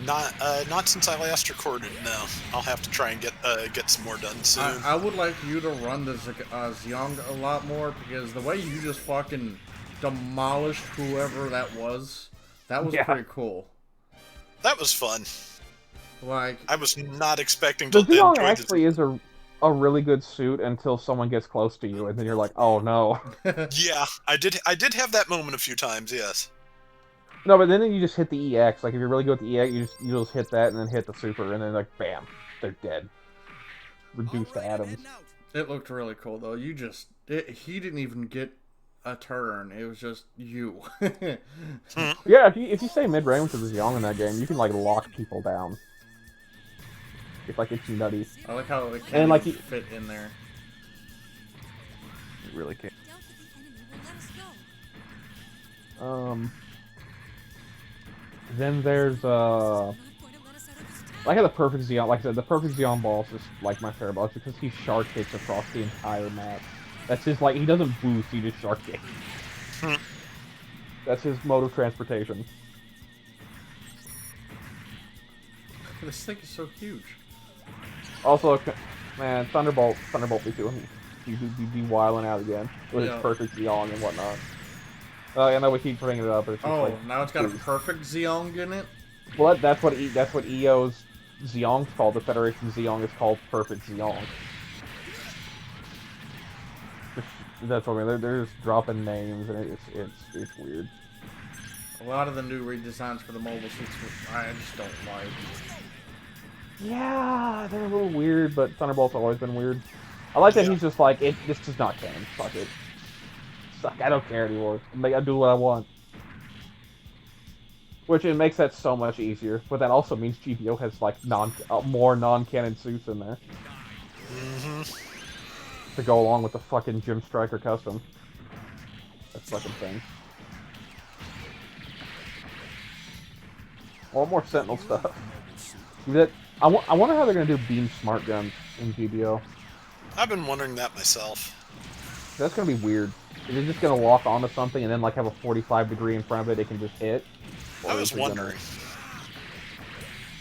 Not since I last recorded. No, I'll have to try and get some more done soon. I would like you to run the Xiong a lot more because the way you just fucking demolished whoever that was pretty cool. That was fun. Like, I was not expecting to The Xiong enjoy actually is a really good suit until someone gets close to you, and then you're like, oh no. Yeah, I did have that moment a few times. Yes. No, but then you just hit the EX. Like, if you're really good with the EX, you just hit that and then hit the super, and then, like, bam, they're dead. Reduced to atoms. it looked really cool, though. He didn't even get a turn. It was just you. Yeah, if you stay mid-range with the Xiong in that game, you can, like, lock people down. It's nutty. I like how it And, like, fit in there. It really can't. Then there's like the perfect Xiong. Like I said, the perfect Xiong boss is like my favorite boss because he shark kicks across the entire map. That's his he doesn't boost, he just shark kicks. That's his mode of transportation. This thing is so huge. Also, man, Thunderbolt be doing be wilding out again with his perfect Xiong and whatnot. I know we keep bringing it up, but it's just now it's got a perfect Xiong in it? Well, that's what EO's Xiong's called. The Federation Xiong is called Perfect Xiong. That's what I mean. They're just dropping names, and it's weird. A lot of the new redesigns for the mobile suits, I just don't like. Yeah, they're a little weird, but Thunderbolt's always been weird. I like that he's just like, this is not canon. Fuck it. Suck. I don't care anymore. I do what I want. Which it makes that so much easier, but that also means GVO has like more non-canon suits in there to go along with the fucking Gym Striker custom. That fucking thing. More Sentinel stuff. I wonder how they're gonna do beam smart guns in GVO. I've been wondering that myself. That's gonna be weird. Is it just gonna lock onto something and then like have a 45 degree in front of it can just hit? I was wondering.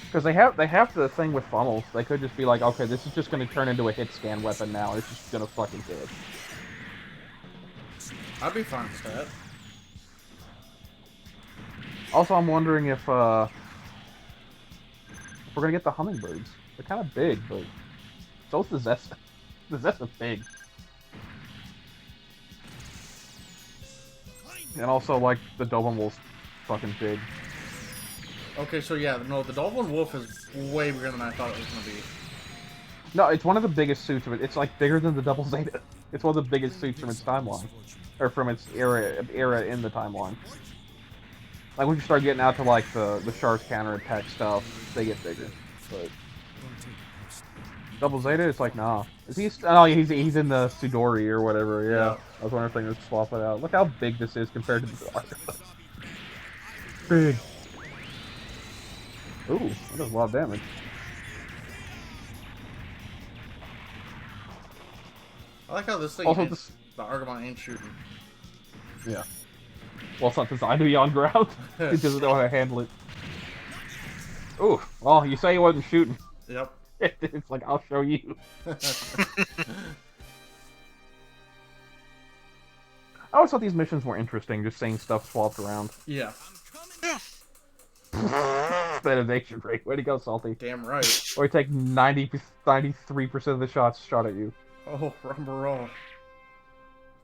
Because they have the thing with funnels. They could just be like, okay, this is just gonna turn into a hit scan weapon now. It's just gonna fucking hit. I'd be fine with that. Also, I'm wondering if we're gonna get the hummingbirds. They're kind of big, but so's the Zesta. The Zesta's big. And also, like, the Doberman Wolf's fucking big. Okay, so yeah, no, the Dolphin Wolf is way bigger than I thought it was gonna be. No, it's one of the biggest suits of it. It's like bigger than the Double Zeta. It's one of the biggest suits from its timeline. Or from its era in the timeline. Like, when you start getting out to, like, the Shark's counterattack stuff, they get bigger. But Double Zeta? It's like, nah. Is he? Oh, he's in the Sudori or whatever. Yeah. Yeah. I was wondering if they could swap it out. Look how big this is compared to the Argo. Big. Ooh, that does a lot of damage. I like how this thing Also, hits, the Argamon ain't shooting. Yeah. Well, it's not designed to be on ground. It doesn't know how to handle it. Ooh, well, you say he wasn't shooting. Yep. It's like, I'll show you. I always thought these missions were interesting, just seeing stuff swapped around. Yeah. Detonation rate. Way to go, Salty. Damn right. Or you take 93% of the shots shot at you. Oh, rumble roll.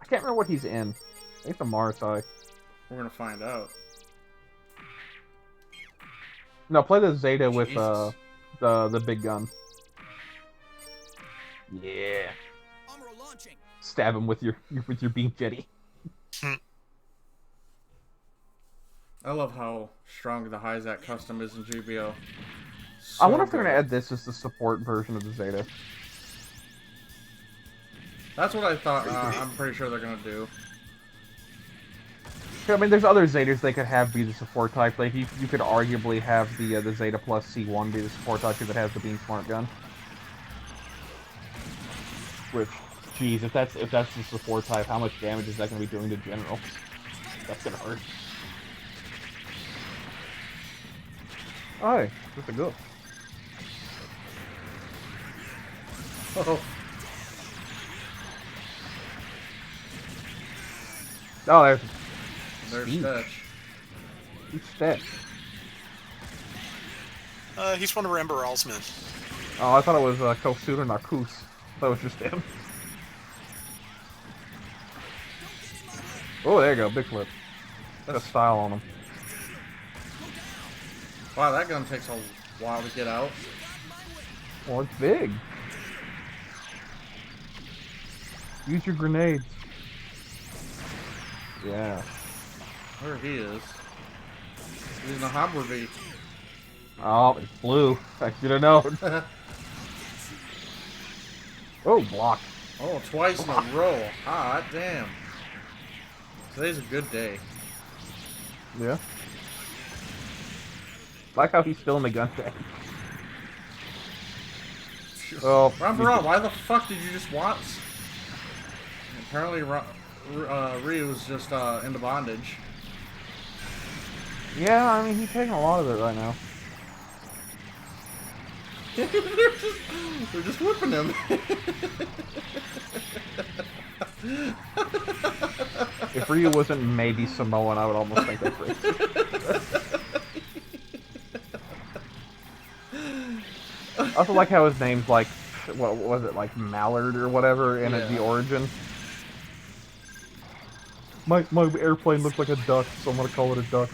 I can't remember what he's in. I think the Marsai. We're gonna find out. No, play the Zeta with Jesus. the big gun. Yeah. Stab him with your beam jetty. I love how strong the Hyzak custom is in GBO. I wonder if they're gonna add this as the support version of the Zeta. That's what I thought. I'm pretty sure they're gonna do. I mean, there's other Zetas they could have be the support type. Like you could arguably have the Zeta plus C1 be the support type if it has the Beam Smart gun. Which, geez, if that's the support type, how much damage is that going to be doing to General? That's going to hurt. Oh, hey, just a go. Oh, Oh, there's Speech. Stetch. He's Stetch. He's one of Rambaral's men. Oh, I thought it was Kosuda Narcus. That was just him. Oh, there you go, big flip. Got a style on him. Wow, that gun takes a while to get out. Well, it's big. Use your grenades. Yeah. There he is. He's in a Hammerby. Oh, it's blue. I should have known. Oh, block. Oh, twice in a row. Hot damn. Today's a good day. Yeah. Like how he's still in the gun tank. Oh, Rambarel, why the fuck did you just want? Apparently, Ryu's just into bondage. yeah, I mean, he's taking a lot of it right now. They're just whipping him. If Ryu wasn't maybe Samoan, I would almost think that's racist. I also like how his name's like, what was it, like Mallard or whatever in Yeah. the origin. My airplane looks like a duck, so I'm gonna call it a duck.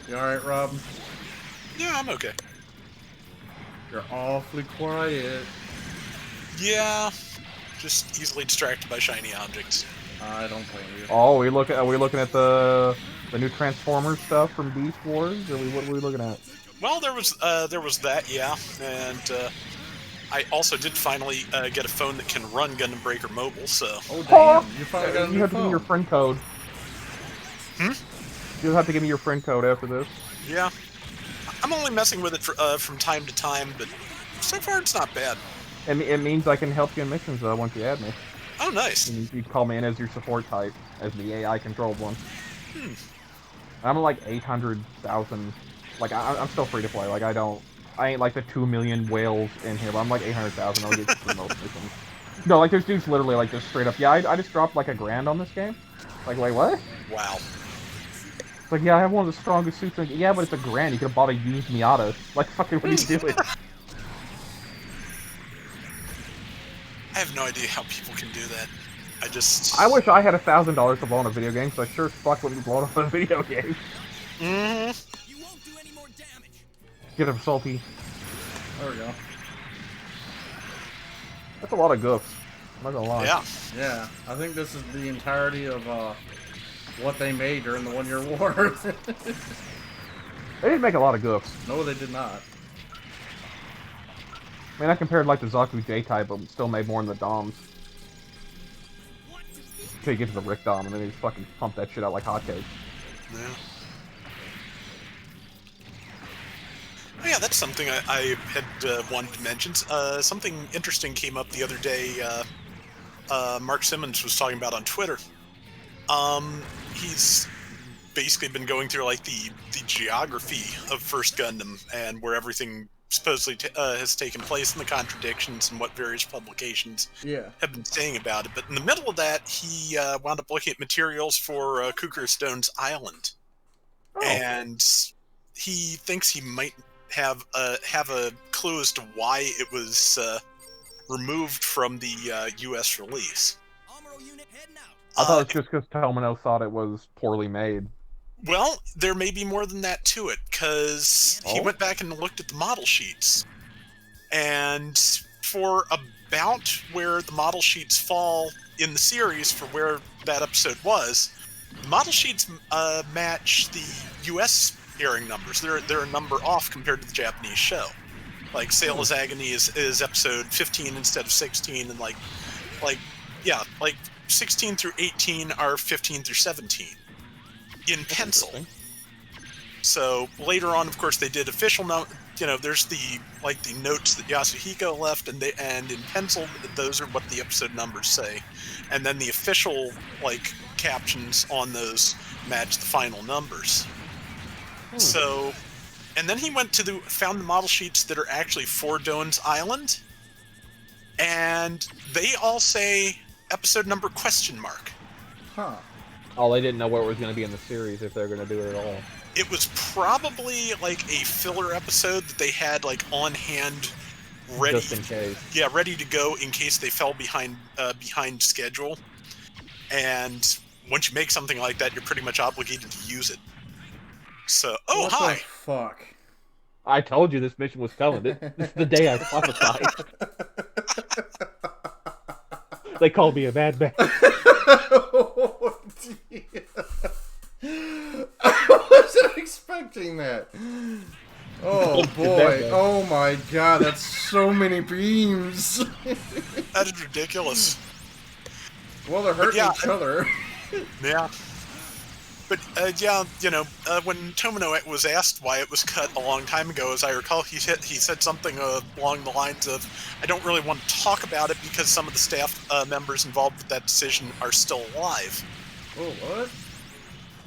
You alright, Rob? Yeah, I'm okay. You're awfully quiet. Yeah, just easily distracted by shiny objects. I don't blame you. Oh, are we looking at the new Transformers stuff from Beast Wars? Or what are we looking at? Well, there was that, yeah, and I also did finally get a phone that can run Gundam Breaker Mobile, so... Oh, damn. You finally got a You new have to give me your phone. friend code. Hmm? You'll have to give me your friend code after this. Yeah. I'm only messing with it from time to time, but so far it's not bad. And it means I can help you in missions once you add me. Oh, nice. And you call me in as your support type, as the AI-controlled one. I'm at like 800,000. Like, I'm still free to play. Like, I ain't like the 2 million whales in here, but I'm like 800,000. I'll get you for most missions. No, like, there's dudes literally like just straight up, yeah, I just dropped like $1,000 on this game. Like, wait, what? Wow. It's like, yeah, I have one of the strongest suits. Like, yeah, but it's $1,000. You could have bought a used Miata. Like, fucking, what are you doing? I have no idea how people can do that. I wish I had $1,000 to blow on a video game, so I sure as fuck wouldn't blow up on a video game. Mm-hmm. You won't do any more damage. Get him, Salty. There we go. That's a lot of goofs. I'm not gonna lie. Yeah. Yeah, I think this is the entirety of what they made during the 1 Year War. They did make a lot of goofs. No, they did not. I mean, I compared like the Zaku J-type, but still made more than the Doms. Until you get to the Rick Dom, and then you just fucking pump that shit out like hotcakes. Yeah. Oh, yeah, that's something I had wanted to mention. Something interesting came up the other day. Mark Simmons was talking about on Twitter. He's basically been going through like the geography of First Gundam and where everything supposedly has taken place and the contradictions and what various publications have been saying about it. But in the middle of that, he wound up looking at materials for Kukura Stone's Island, and he thinks he might have a clue as to why it was removed from the U.S. release. I thought it's just because Tomino thought it was poorly made. Well, there may be more than that to it, because he went back and looked at the model sheets. And for about where the model sheets fall in the series for where that episode was, the model sheets match the US airing numbers. They're a number off compared to the Japanese show. Like, Sailor's Agony is episode 15 instead of 16, and like 16 through 18 are 15 through 17. In pencil. So later on, of course, they did official note. There's the notes that Yasuhiko left, and in pencil, those are what the episode numbers say, and then the official captions on those match the final numbers. So, and then he went found the model sheets that are actually for Doan's Island, and they all say episode number ? Huh. Oh, they didn't know what was going to be in the series, if they're going to do it at all. It was probably like a filler episode that they had on hand, ready. Just in case. Yeah, ready to go in case they fell behind schedule. And once you make something like that, you're pretty much obligated to use it. So, what hi. The fuck. I told you this mission was coming. This is the day I prophesied. They called me a bad man. Oh, dear. I wasn't expecting that. Oh boy. Oh my god, that's so many beams. That is ridiculous. Well, they're hurting each other. Yeah. But, when Tomino was asked why it was cut a long time ago, as I recall, he said something along the lines of, I don't really want to talk about it because some of the staff members involved with that decision are still alive. Oh, what?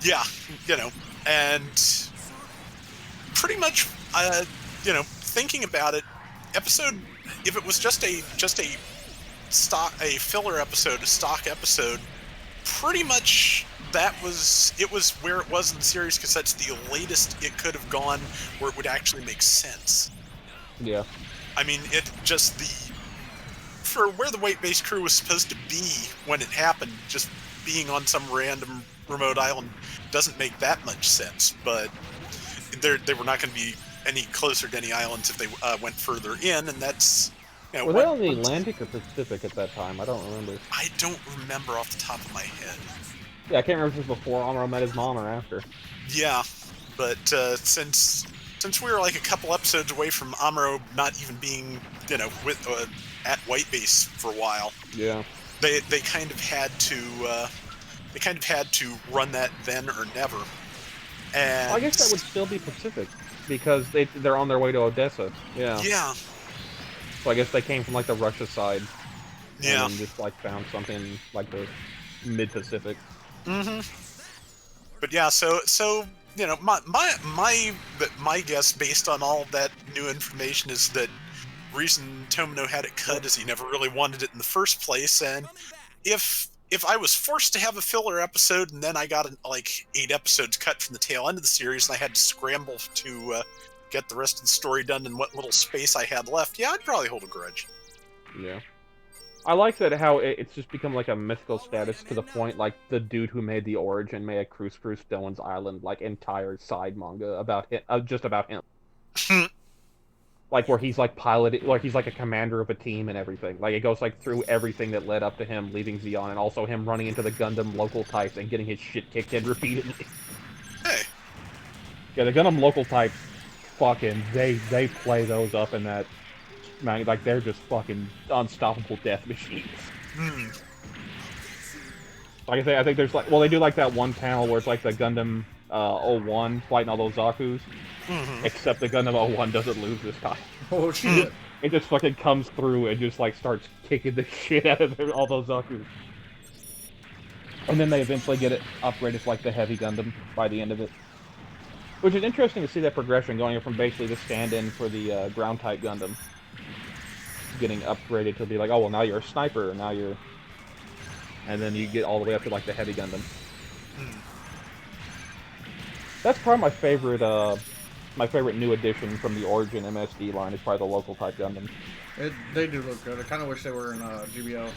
Yeah, and pretty much, thinking about it, if it was just a filler episode, a stock episode, pretty much it was where it was in the series, because that's the latest it could have gone where it would actually make sense. Yeah. I mean, for where the weight-based crew was supposed to be when it happened, just being on some random remote island doesn't make that much sense, but they were not going to be any closer to any islands if they went further in, and that's... Were they on the Atlantic or Pacific at that time? I don't remember. I don't remember off the top of my head. Yeah, I can't remember if it was before Amuro met his mom or after. Yeah, but since we were like a couple episodes away from Amuro not even being, at White Base for a while. Yeah. They kind of had to run that then or never. And well, I guess that would still be Pacific because they're on their way to Odessa. Yeah. Yeah. So I guess they came from the Russia side. Yeah. And just found something like the mid-Pacific. Mm-hmm. But yeah, so my guess based on all of that new information is that reason Tomino had it cut is he never really wanted it in the first place, and if I was forced to have a filler episode and then I got 8 episodes cut from the tail end of the series and I had to scramble to get the rest of the story done in what little space I had left, yeah, I'd probably hold a grudge. Yeah. I like that how it's just become a mythical status to the point the dude who made the Origin made a Cruise Doan's Island entire side manga about him, just about him. Where he's piloted, he's a commander of a team and everything. It goes through everything that led up to him leaving Zeon, and also him running into the Gundam local types and getting his shit kicked in repeatedly. Hey. Yeah, the Gundam local types, fucking they play those up in that Man, like they're just fucking unstoppable death machines. Hmm. Like I say, I think there's like, well, they do like that one panel where it's like the Gundam 01 fighting all those Zaku's, except the Gundam 01 doesn't lose this time. Oh shit. It just fucking comes through and just like starts kicking the shit out of all those Zaku's. And then they eventually get it upgraded to like the heavy Gundam by the end of it. Which is interesting to see that progression going from basically the stand-in for the ground type Gundam, getting upgraded to be like, oh well, now you're a sniper, and now you're, and then you get all the way up to like the heavy Gundam. That's probably my favorite new addition from the Origin MSD line is probably the local type Gundam. They do look good. I kind of wish they were in GBO.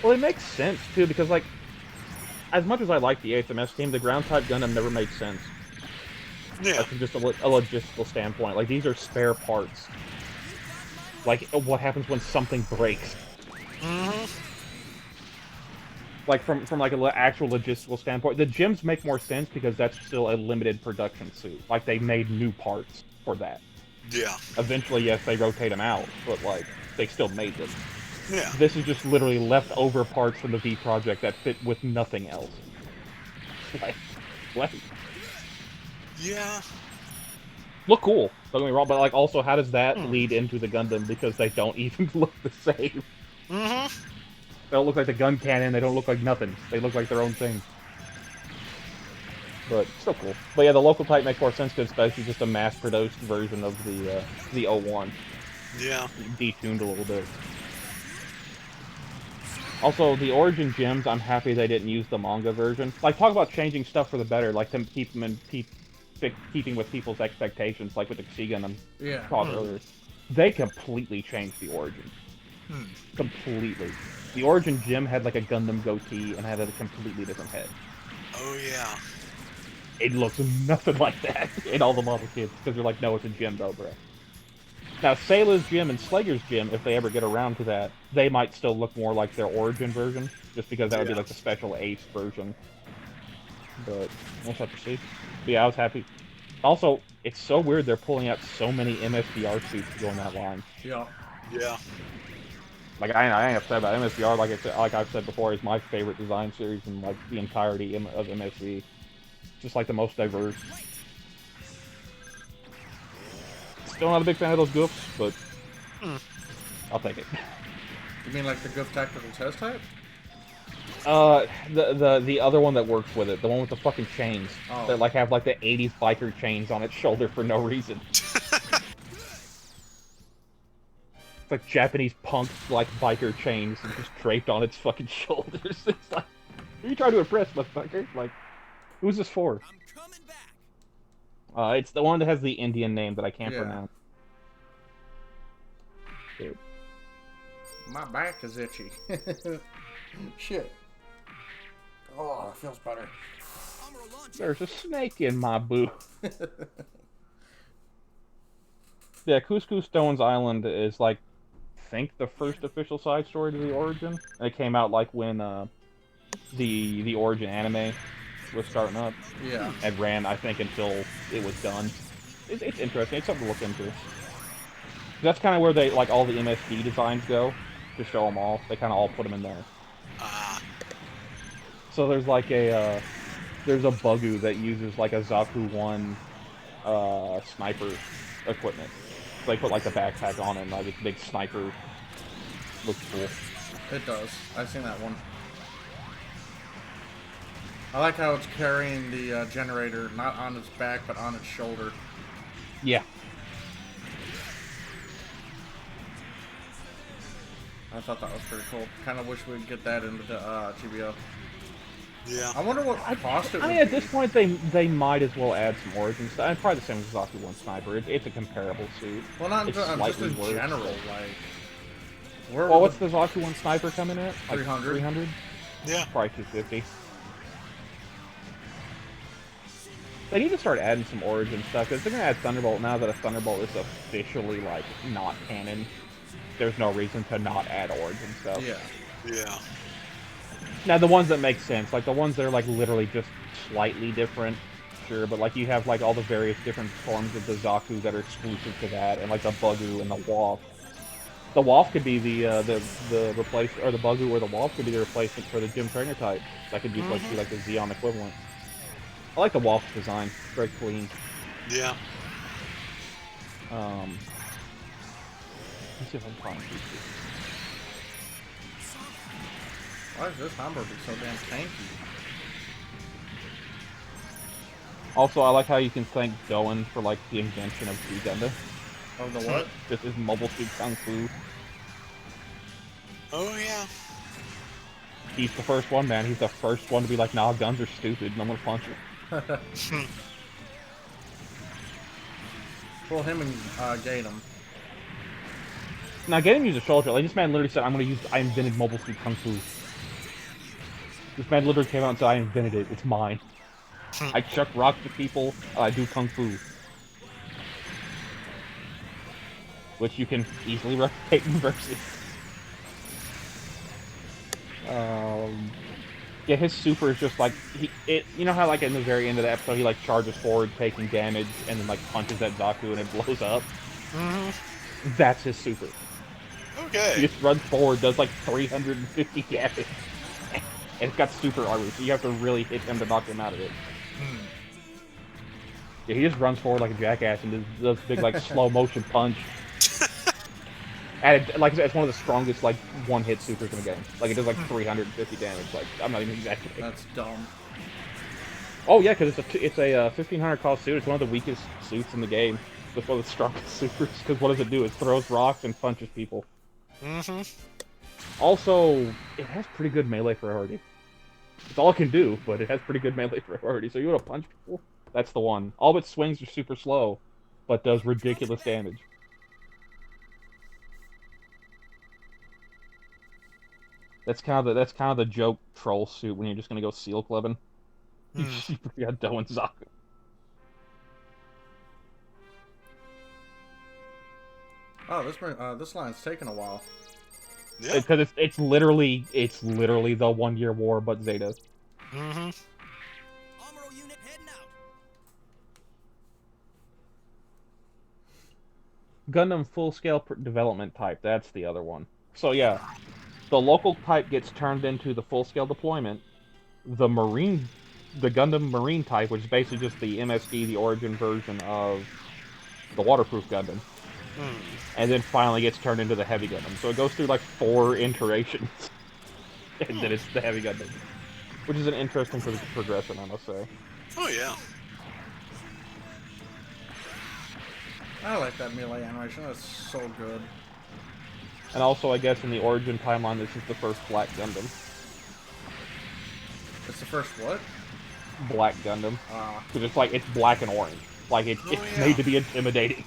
Well, it makes sense too because like, as much as I like the 8th MS team, the ground type Gundam never made sense. Yeah. Like, from just a logistical standpoint, like these are spare parts. Like, what happens when something breaks? Like from like an actual logistical standpoint, the gyms make more sense because that's still a limited production suit. Like they made new parts for that. Yeah. Eventually, yes, they rotate them out, but like they still made them. Yeah. This is just literally leftover parts from the V project that fit with nothing else. Like, what? Yeah. Look cool, don't get me wrong, but like also how does that lead into the Gundam because they don't even look the same. They don't look like the gun cannon, they don't look like nothing. They look like their own thing. But still cool. But yeah, the local type makes more sense because it's basically just a mass-produced version of the 01. Yeah. Detuned a little bit. Also, the Origin gems, I'm happy they didn't use the manga version. Like, talk about changing stuff for the better, like to keep them in keeping with people's expectations, like with the Sea Gundam talked earlier. They completely changed the Origin. Completely. The Origin gem had like a Gundam goatee and had a completely different head. Oh yeah. It looks nothing like that in all the model kids, because they're like, no, it's a gem though, bro. Now, Sayla's gym and Slager's gym, if they ever get around to that, they might still look more like their Origin version, just because that would be like the special Ace version. But we'll have to see. But yeah, I was happy. Also, it's so weird they're pulling out so many MSDR suits to go in that line. Yeah. Yeah. Like I ain't upset about MSDR. Like I've said before, is my favorite design series in like the entirety of MSV. Just like the most diverse. Still not a big fan of those goofs, but I'll take it. You mean like the Goof Tactical Test type? The other one that works with it, the one with the fucking chains that like have like the 80s biker chains on its shoulder for no reason. It's like Japanese punk like biker chains and just draped on its fucking shoulders. It's like, who are you trying to impress, motherfucker? Like, who's this for? I'm coming back. It's the one that has the Indian name that I can't pronounce. Dude. My back is itchy. Shit. Oh, it feels better. There's a snake in my boot. Yeah, Cusco Stone's Island is like, I think the first official side story to the Origin. And it came out like when the Origin anime was starting up. Yeah. And ran, I think, until it was done. It's interesting. It's something to look into. That's kind of where they like all the MSD designs go to show them all. They kind of all put them in there. So there's like a there's a Bugoo that uses like a Zaku 1 sniper equipment. So they put like the backpack on it and like a big sniper. Looks cool. It does. I've seen that one. I like how it's carrying the generator not on its back but on its shoulder. Yeah. I thought that was pretty cool. Kind of wish we'd get that into the GBO. Yeah. I wonder what cost it would I mean, at this point, they might as well add some Origin stuff. And probably the same as Zaku 1 Sniper. It's a comparable suit. Well, not it's just in worse. general. Like, well, what's the Zaku 1 Sniper coming at? Like 300. 300? Yeah. Probably 250. They need to start adding some Origin stuff, because they're going to add Thunderbolt now that a Thunderbolt is officially, like, not canon. There's no reason to not add Origin stuff. Yeah. Yeah. Now, the ones that make sense, like the ones that are, like, literally just slightly different, sure, but, like, you have, like, all the various different forms of the Zaku that are exclusive to that, and, like, the Bugoo and the Walk. The Wolf could be the replace or the Buggy or the Wolf could be the replacement for the Gym Trainer type. That could be like the Xeon equivalent. I like the Wolf's design. Very clean. Yeah. Let's see if I can find these. Why is this Hamburger so damn tanky? Also, I like how you can thank Doan for like the invention of Suit Gundam. Of the what? Just his mobile suit kung fu. Oh yeah. He's the first one, man. He's the first one to be like, nah, guns are stupid, and I'm gonna punch it. Pull him and Gatem. Now, Gatem used a shoulder. Like, this man literally said, I invented mobile suit kung fu. This man literally came out and said, I invented it. It's mine. I chuck rocks to people, I do kung fu. Which you can easily replicate in Versus. Yeah, his super is just like, you know how like in the very end of the episode he like charges forward taking damage and then like punches at Zaku and it blows up? That's his super. Okay. He just runs forward, does like 350 damage. And it's got super armor, so you have to really hit him to knock him out of it. Yeah, he just runs forward like a jackass and does big like slow motion punch. And like I said, it's one of the strongest like one-hit supers in the game. Like it does like 350 damage. Like I'm not even exaggerating. That's dumb. Oh yeah, because it's a 1500 cost suit. It's one of the weakest suits in the game. It's one of the strongest supers. Because what does it do? It throws rocks and punches people. Also, it has pretty good melee priority. It's all it can do, but it has pretty good melee priority. So you want to punch people? That's the one. All of its swings are super slow, but does ridiculous damage. That's kind of the joke troll suit when you're just gonna go seal clubbing. You got Doe and Zaku. Oh, this line's taking a while. Yeah. Because it's literally the 1 year war, but Zeta. Amuro unit heading out. Gundam full scale development type. That's the other one. So yeah, the local type gets turned into the full scale deployment. The Gundam Marine type, which is basically just the MSD, the origin version of the waterproof Gundam. And then finally gets turned into the heavy Gundam. So it goes through like 4 iterations. And then it's the heavy Gundam. Which is an interesting progression, I must say. Oh yeah. I like that melee animation. That's so good. And also, I guess in the origin timeline, this is the first Black Gundam. It's the first what? Black Gundam. Because it's black and orange. Like, it's made to be intimidating.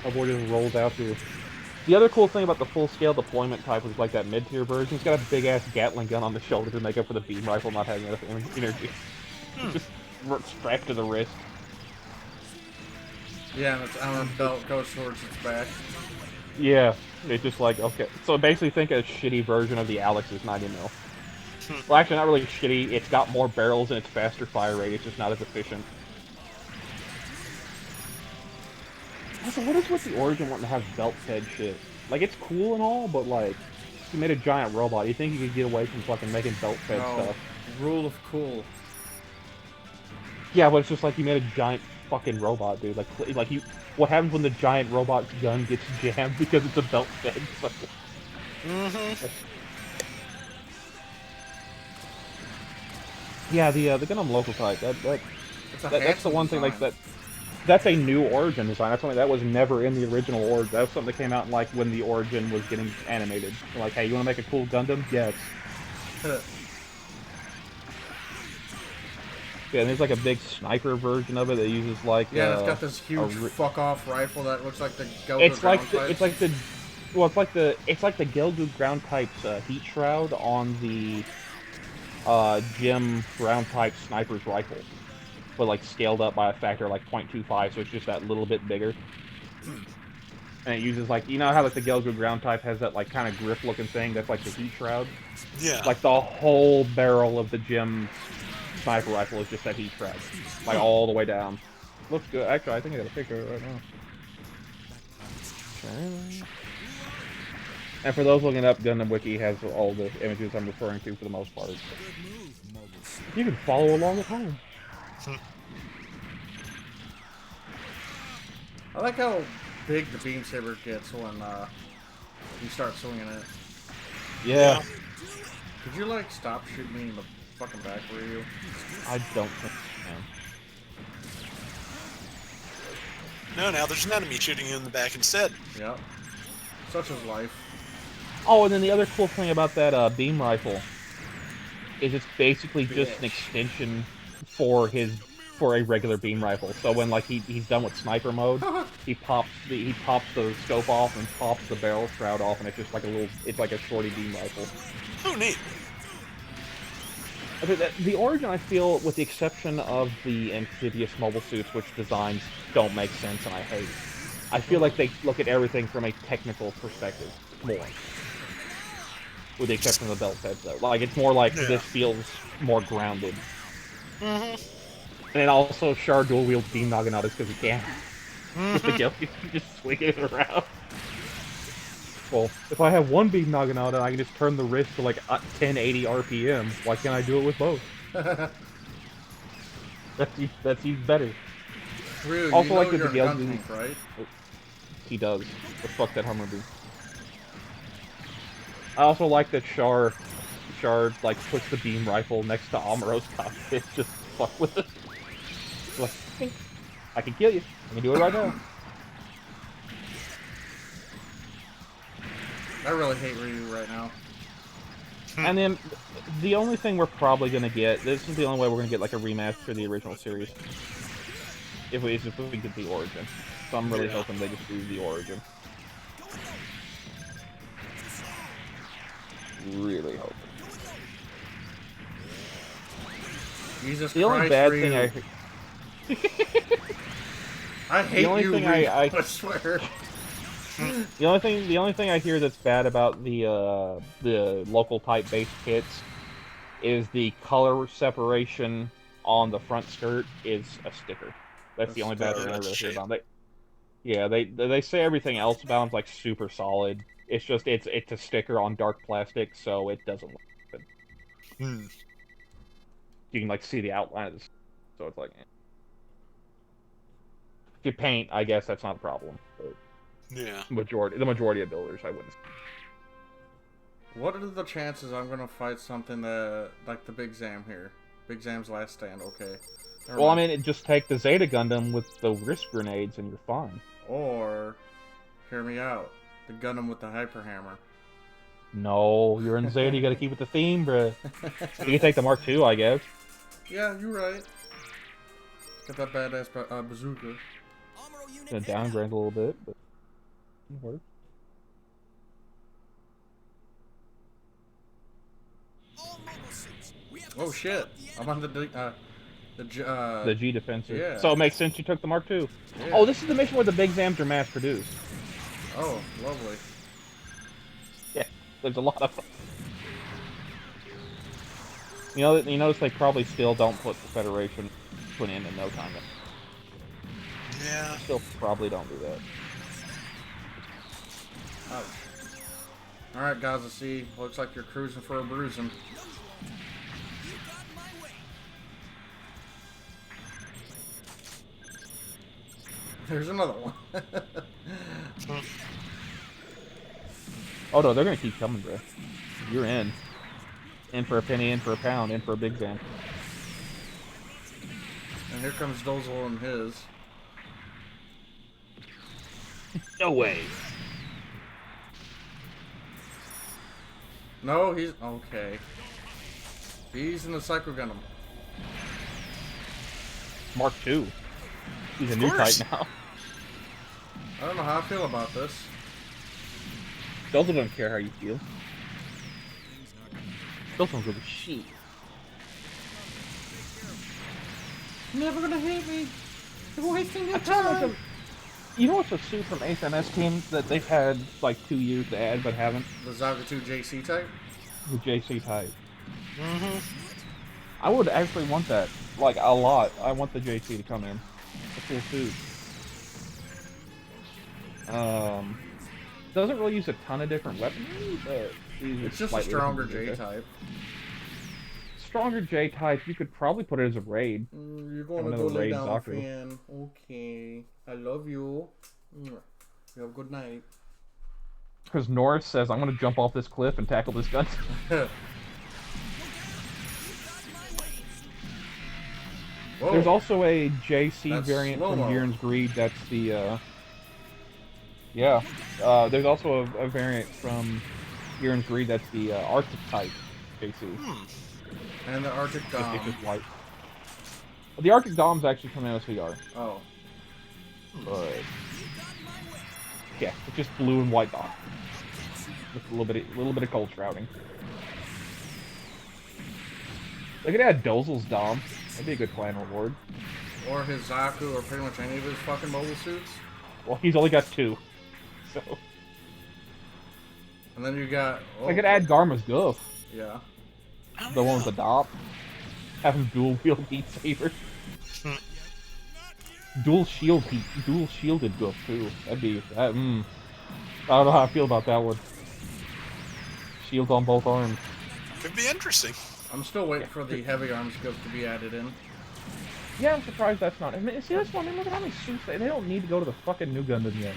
Oh boy, just rolls out here. The other cool thing about the full-scale deployment type is like that mid-tier version. It's got a big-ass Gatling gun on the shoulder to make up for the beam rifle not having enough energy. Just strapped to the wrist. Yeah, and its armor belt goes towards its back. Yeah, it's just like, okay. So basically think a shitty version of the Alex's 90mm. Well, actually, not really shitty. It's got more barrels and it's faster fire rate. It's just not as efficient. Also, what is with the Origin wanting to have belt-fed shit? Like, it's cool and all, but like, you made a giant robot. You think you could get away from fucking making belt-fed stuff? Rule of cool. Yeah, but it's just like you made a giant fucking robot, dude. Like you. What happens when the giant robot's gun gets jammed because it's a belt-fed? Yeah, the Gundam local type. That's the one thing like that. That's a new Origin design. That's something that was never in the original Origin. That was something that came out like when the Origin was getting animated. Like, hey, you want to make a cool Gundam? Yes. Yeah, and there's like a big sniper version of it that uses like it's got this huge fuck off rifle that looks like the Gelgu it's like the Gelgu ground type's heat shroud on the Gym ground type sniper's rifle, but like scaled up by a factor of like 0.25, so it's just that little bit bigger. And it uses like, you know how like the Gelgu ground type has that like kind of grip looking thing that's like the heat shroud? Yeah. Like the whole barrel of the Gym sniper rifle is just that heat shroud, like all the way down. Looks good. Actually, I think I got a picture of it right now. And for those looking up, Gundam Wiki has all the images I'm referring to for the most part. You can follow along at home. I like how big the beam saber gets when you start swinging it. Yeah. Could you like stop shooting me in the fucking back for you? I don't think so. No, now there's an enemy shooting you in the back instead. Yep. Such is life. Oh, and then the other cool thing about that beam rifle is it's basically just an extension for a regular beam rifle. So when like he's done with sniper mode, he pops the scope off and pops the barrel shroud off, and it's just like a shorty beam rifle. Oh, neat. The Origin, I feel, with the exception of the amphibious mobile suits, which designs don't make sense and I hate, I feel like they look at everything from a technical perspective more. With the exception of the belt heads, though. Like, it's more like this feels more grounded. And then also, Char dual wields beam Naganatas because he can. With the Gilly, you can just swing it around. Well, if I have one beam Naginata, I can just turn the wrist to like 1080 RPM. Why can't I do it with both? That's even better. Ryu, Also, you like know the you're a Gilly, gun tank, right? he does. But fuck that Hummerby. I also like that Char like puts the beam rifle next to Amuro's cockpit. Just fuck with it. Like, hey, I can kill you. I can do it right now. I really hate Ryu right now. And then the only thing we're probably gonna get, this is the only way we're gonna get like a remaster of the original series, if we get the Origin. So I'm really hoping they just do the Origin. Really hoping. Jesus The only Christ, bad Ryu. thing I hate only you, thing Ryu. I I swear. the only thing I hear that's bad about the local type based kits is the color separation on the front skirt is a sticker. That's the only bad thing I really hear about it. Yeah, they say everything else about them's like super solid. It's just it's a sticker on dark plastic, so it doesn't look good. You can like see the outline of this, so it's like. If you paint, I guess that's not a problem. But Yeah. the majority of builders, I wouldn't. What are the chances I'm gonna fight something that like the Big Zam here? Big Zam's last stand, okay. Never Well, I mind. mean, just take the Zeta Gundam with the wrist grenades and you're fine. Or, hear me out, the Gundam with the Hyper Hammer. No, you're in Zeta, you gotta keep with the theme, bruh. You can take the Mark II, I guess. Yeah, you're right. Got that badass bazooka. Gonna downgrade a little bit, but it works. Oh shit! I'm on the The G Defensor. yeah. So it makes sense you took the Mark II. Yeah. Oh, this is the mission where the Big Zams are mass produced. Oh, lovely. Yeah, there's a lot of them. You notice they probably still don't put the Federation put in no time. Yeah. Still probably don't do that. Ouch. Alright, Gaza C. Looks like you're cruising for a bruising. There's another one. Oh no, they're gonna keep coming, bro. You're in. In for a penny, in for a pound, in for a Big Zam. And here comes Dozel and his. No way. No, he's okay. He's in the Psycho Gundam. Mark II. He's a new course. type now. I don't know how I feel about this. Dozel don't care how you feel. Dozel don't give a shit. Never gonna hit me. You're wasting your I tell time. them, you know what's a suit from 8th MS team that they've had like 2 years to add but haven't? The Zaga 2 JC type? The JC type. Mm-hmm. I would actually want that. Like, a lot. I want the JC to come in. A full suit. doesn't really use a ton of different weaponry, but It's just a stronger J-type. Stronger J-type, you could probably put it as a raid. You're going to Another go lay raid down, Zaku. fan. Okay. I love you. You have a good night. Because Norris says, I'm going to jump off this cliff and tackle this gun. Whoa. There's also a JC That's variant from slow-mo. Buren's Greed. That's the, yeah. There's also a variant from Buren's Greed. That's the Arctic type JC. And the Arctic It's Dom. just white. The Arctic Dom's actually coming out as VR. Oh. But yeah, it's just blue and white dot. With a little bit of cold shrouding. They could add Dozel's Dom. That'd be a good clan reward. Or his Zaku, or pretty much any of his fucking mobile suits. Well, he's only got 2. So And then you got... Oh, I could add Garma's Goof. Yeah. The one with the dop. Have him dual wield Beat Saber. dual shielded Goof too. That'd be that. I don't know how I feel about that one. Shields on both arms. Could be interesting. I'm still waiting for the heavy arms scope to be added in. Yeah, I'm surprised that's not. I mean, see, that's one. I mean, look at how many suits they don't need to go to the fucking new Gundam yet.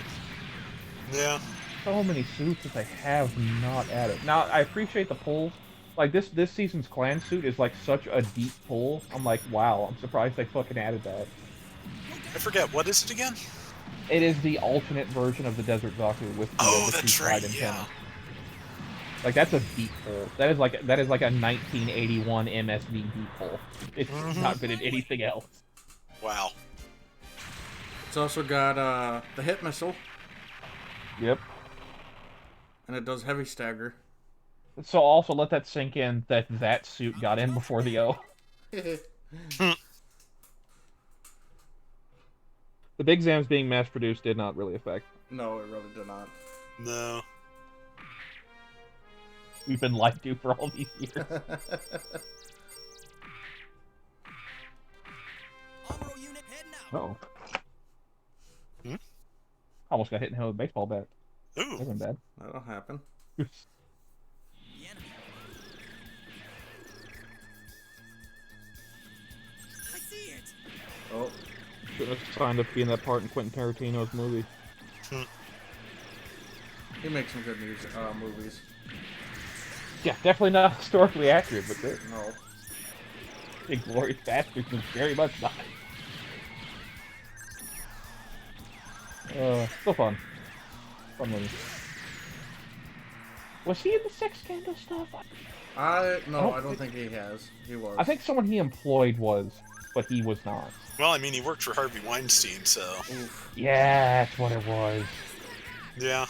Yeah. So many suits that they have not added. Now, I appreciate the pulls. Like, this season's clan suit is, like, such a deep pull. I'm like, wow, I'm surprised they fucking added that. I forget, what is it again? It is the alternate version of the Desert Zaku with the, Oh, the that's two right, side yeah. antenna. Like, that's a deep pull. That is like a 1981 MSV deep pull. It's not good at anything else. Wow. It's also got the hit missile, Yep. and it does heavy stagger. So also let that sink in that suit got in before the O. The Big Zams being mass-produced did not really affect. No, it really did not. No. We've been lied to for all these years. Amuro unit heading out. Uh-oh. Hmm? Almost got hit in the head with a baseball bat. Ooh. That wasn't bad. That'll happen. The enemy. I see it. Oh, Should have signed up to be in that part in Quentin Tarantino's movie. he makes some good music, movies. Yeah, definitely not historically accurate, but good. No. Inglourious Bastards was very much not. Still fun. Fun movie. Was he in the sex scandal stuff? I don't think he has. He was. I think someone he employed was, but he was not. Well, I mean, he worked for Harvey Weinstein, so... Oof. Yeah, that's what it was. Yeah.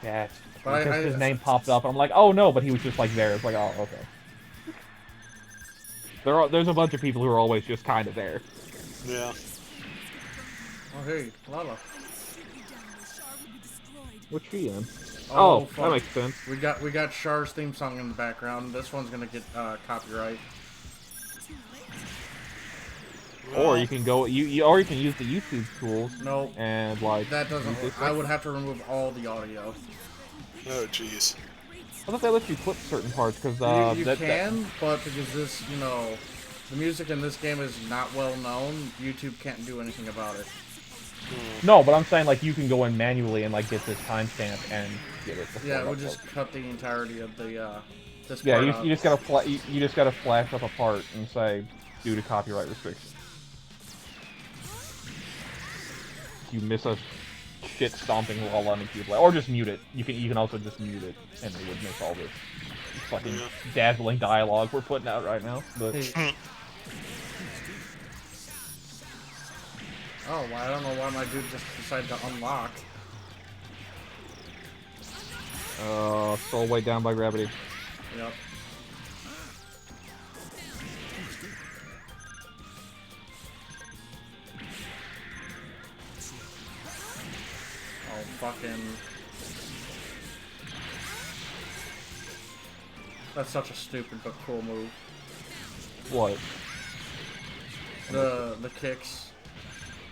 Yeah, But because his name popped up, and I'm like, oh no, but he was just like there. It's like, oh, okay. There's a bunch of people who are always just kind of there. Yeah. Oh hey, Lala. What's she in? Oh, that fuck. makes sense. We got Char's theme song in the background. This one's gonna get copyright. Or you can go, or you can use the YouTube tools. No, And like that doesn't use work. this I would have to remove all the audio. Oh, jeez. I thought they let you clip certain parts because You can, but because this, the music in this game is not well known, YouTube can't do anything about it. No, but I'm saying like you can go in manually and like get this timestamp and get it. before Yeah, it it would uploads. just cut the entirety of the this Yeah, part you out. just gotta you just gotta flash up a part and say due to copyright restrictions. You miss a shit stomping while on the keyboard, or just mute it. You can also just mute it, and it would miss all this fucking dazzling dialogue we're putting out right now. But Hey. Oh, well, I don't know why my dude just decided to unlock. soul weighed down by gravity. Yep. Oh, fucking... That's such a stupid but cool move. What? The kicks.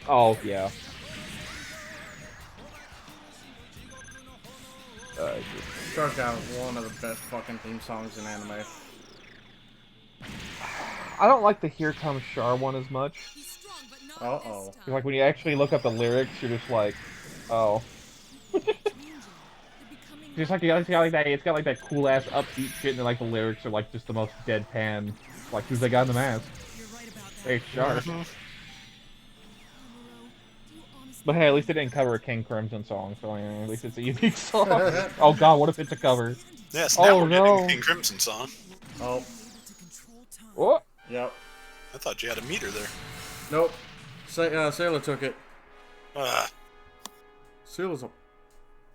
Oh yeah. actor. Star's got one of the best fucking theme songs in anime. I don't like the Here Comes Char one as much. He's strong, but not Uh-oh. this time. Like when you actually look up the lyrics, you're just like, oh. Changing. They're becoming Just like it's got like that, it's got like that cool ass upbeat shit, and then like the lyrics are like just the most deadpan. Like who's that guy in the mask? You're right about that. Hey, Char. Amuro, do you honestly But hey, at least they didn't cover a King Crimson song, so I mean, at least it's a unique song. Oh god, what if it's a cover? Yes, now Oh, we're getting no. a King Crimson song. Oh, to control time? What? yep. I thought you had a meter there. Nope. Sailor took it. Uh, Sailor's a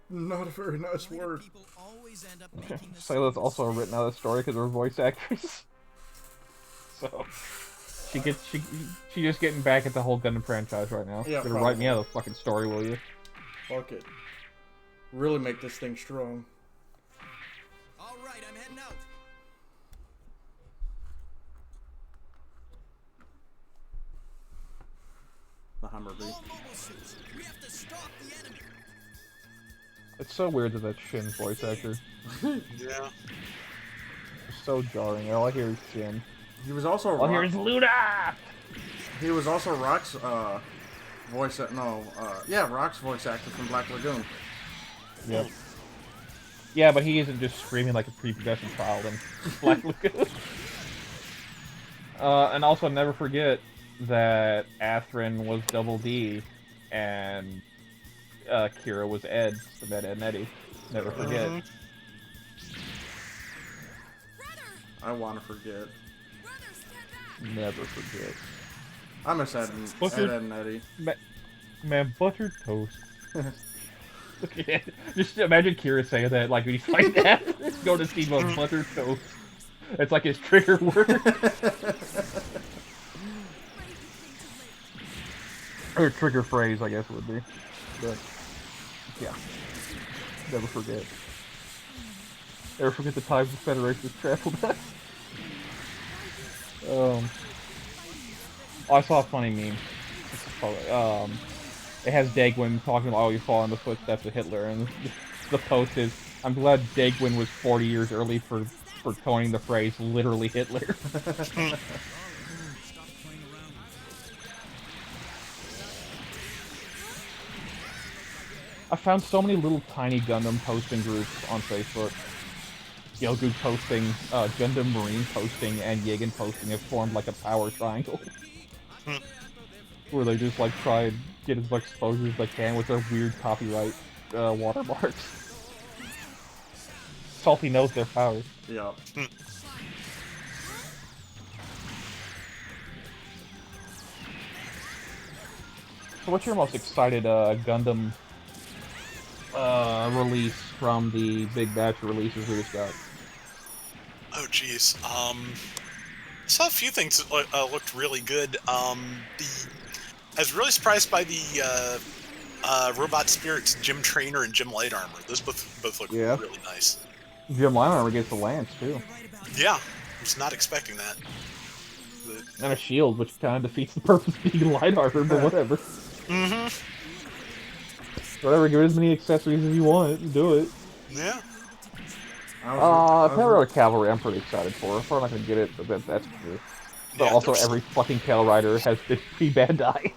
not a very nice Why do word. people always end up making the Sayla's same also written out of the story because of her voice actress. So she just getting back at the whole Gundam franchise right now. Yeah, Gonna write me out of the fucking story, will you? Fuck it. Really make this thing strong. All right, I'm heading out. The Hummer-Bee. All mobile suits. We have to stop the enemy. It's so weird that that's Shin's voice actor. yeah. It's so jarring. All I hear is Shin. He was also All I hear is Luna! he was also Rock's voice Rock's voice actor from Black Lagoon. Yep. Yeah, but he isn't just screaming like a prepubescent child in Black Lagoon. And also, never forget that Atherin was Double D, and Kira was Ed, the Ed and Eddie. Never forget. Brother, I want to forget. brother, stand back. Never forget. I miss Ed and Eddie. Man, buttered toast. Yeah, just imagine Kira saying that, like, when he's fighting that. Go to Steve on buttered toast. It's like his trigger word. Might be too late. Or trigger phrase, I guess it would be. But, yeah. Never forget. Never forget the times the Federation traveled at. I saw a funny meme. It has Dagwin talking about, oh, you fall in the footsteps of Hitler, and the post is, I'm glad Dagwin was 40 years early for coining the phrase, literally Hitler. Stop playing around. I found so many little tiny Gundam posting groups on Facebook. Yogu posting, Gundam Marine posting, and Yagan posting have formed like a power triangle. Where they just like try and get as much exposure as they can with their weird copyright watermarks. Salty knows their power. Yeah. So what's your most excited Gundam release from the big batch of releases we just got? Oh, jeez. I saw a few things that looked really good. I was really surprised by the Robot Spirits Gym Trainer and Gym Light Armor. Those both look Yeah. really nice. Jim Line Armor gets the lance too. You're right about Yeah, I was not expecting that. And a shield, which kind of defeats the purpose of being light armor, but whatever. Mm-hmm. Whatever, give it as many accessories as you want, and do it. Yeah. Paradise Cavalry I'm pretty excited for. I'm probably not gonna get it, but that's true. But Yeah, also there's- every fucking Tail Rider has been pre-Bandai.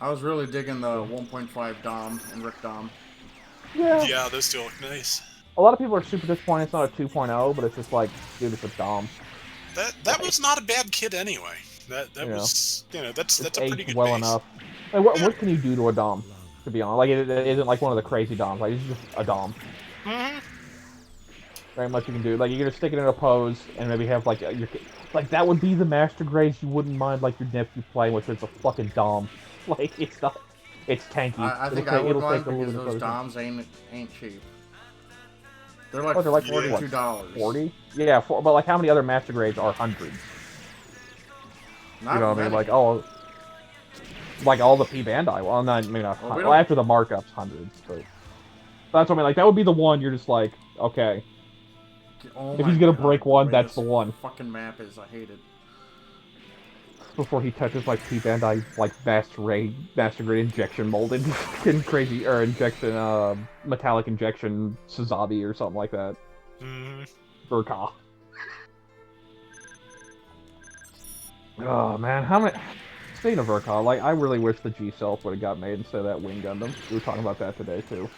I was really digging the 1.5 Dom and Rick Dom. Yeah, those two look nice. A lot of people are super disappointed it's not a 2.0, but it's just like, dude, it's a Dom. That was not a bad kit anyway. That Yeah. was, that's It's a pretty aged good well base. enough. Like, what can you do to a Dom, to be honest? Like, it isn't like one of the crazy Doms. Like, it's just a Dom. Mm-hmm. Very much you can do. Like, you're gonna stick it in a pose, and maybe have, like, like, that would be the Master Grades you wouldn't mind, like, your nephew playing with. It's a fucking Dom. Like, it's not... It's tanky. I think I would mind because those Doms ain't cheap. They're like, Oh, they're like $42. 40? Yeah, but like how many other Master Grades are hundreds? Not You know what I mean? many. Like, oh, like all the P Bandai. Well, not maybe not. Well, we Well, don't- after the markups, hundreds. But that's what I mean. Like that would be the one you're just like, okay. Oh If my he's gonna God, break one, way that's this the one. Fucking map is. I hate it. before he touches like P Bandai like master grade injection molded in crazy or injection metallic injection Suzabi or something like that. Mm. Burka. Oh man, how many? Speaking of Urka, like I really wish the G Self would have got made instead of that Wing Gundam. We were talking about that today too.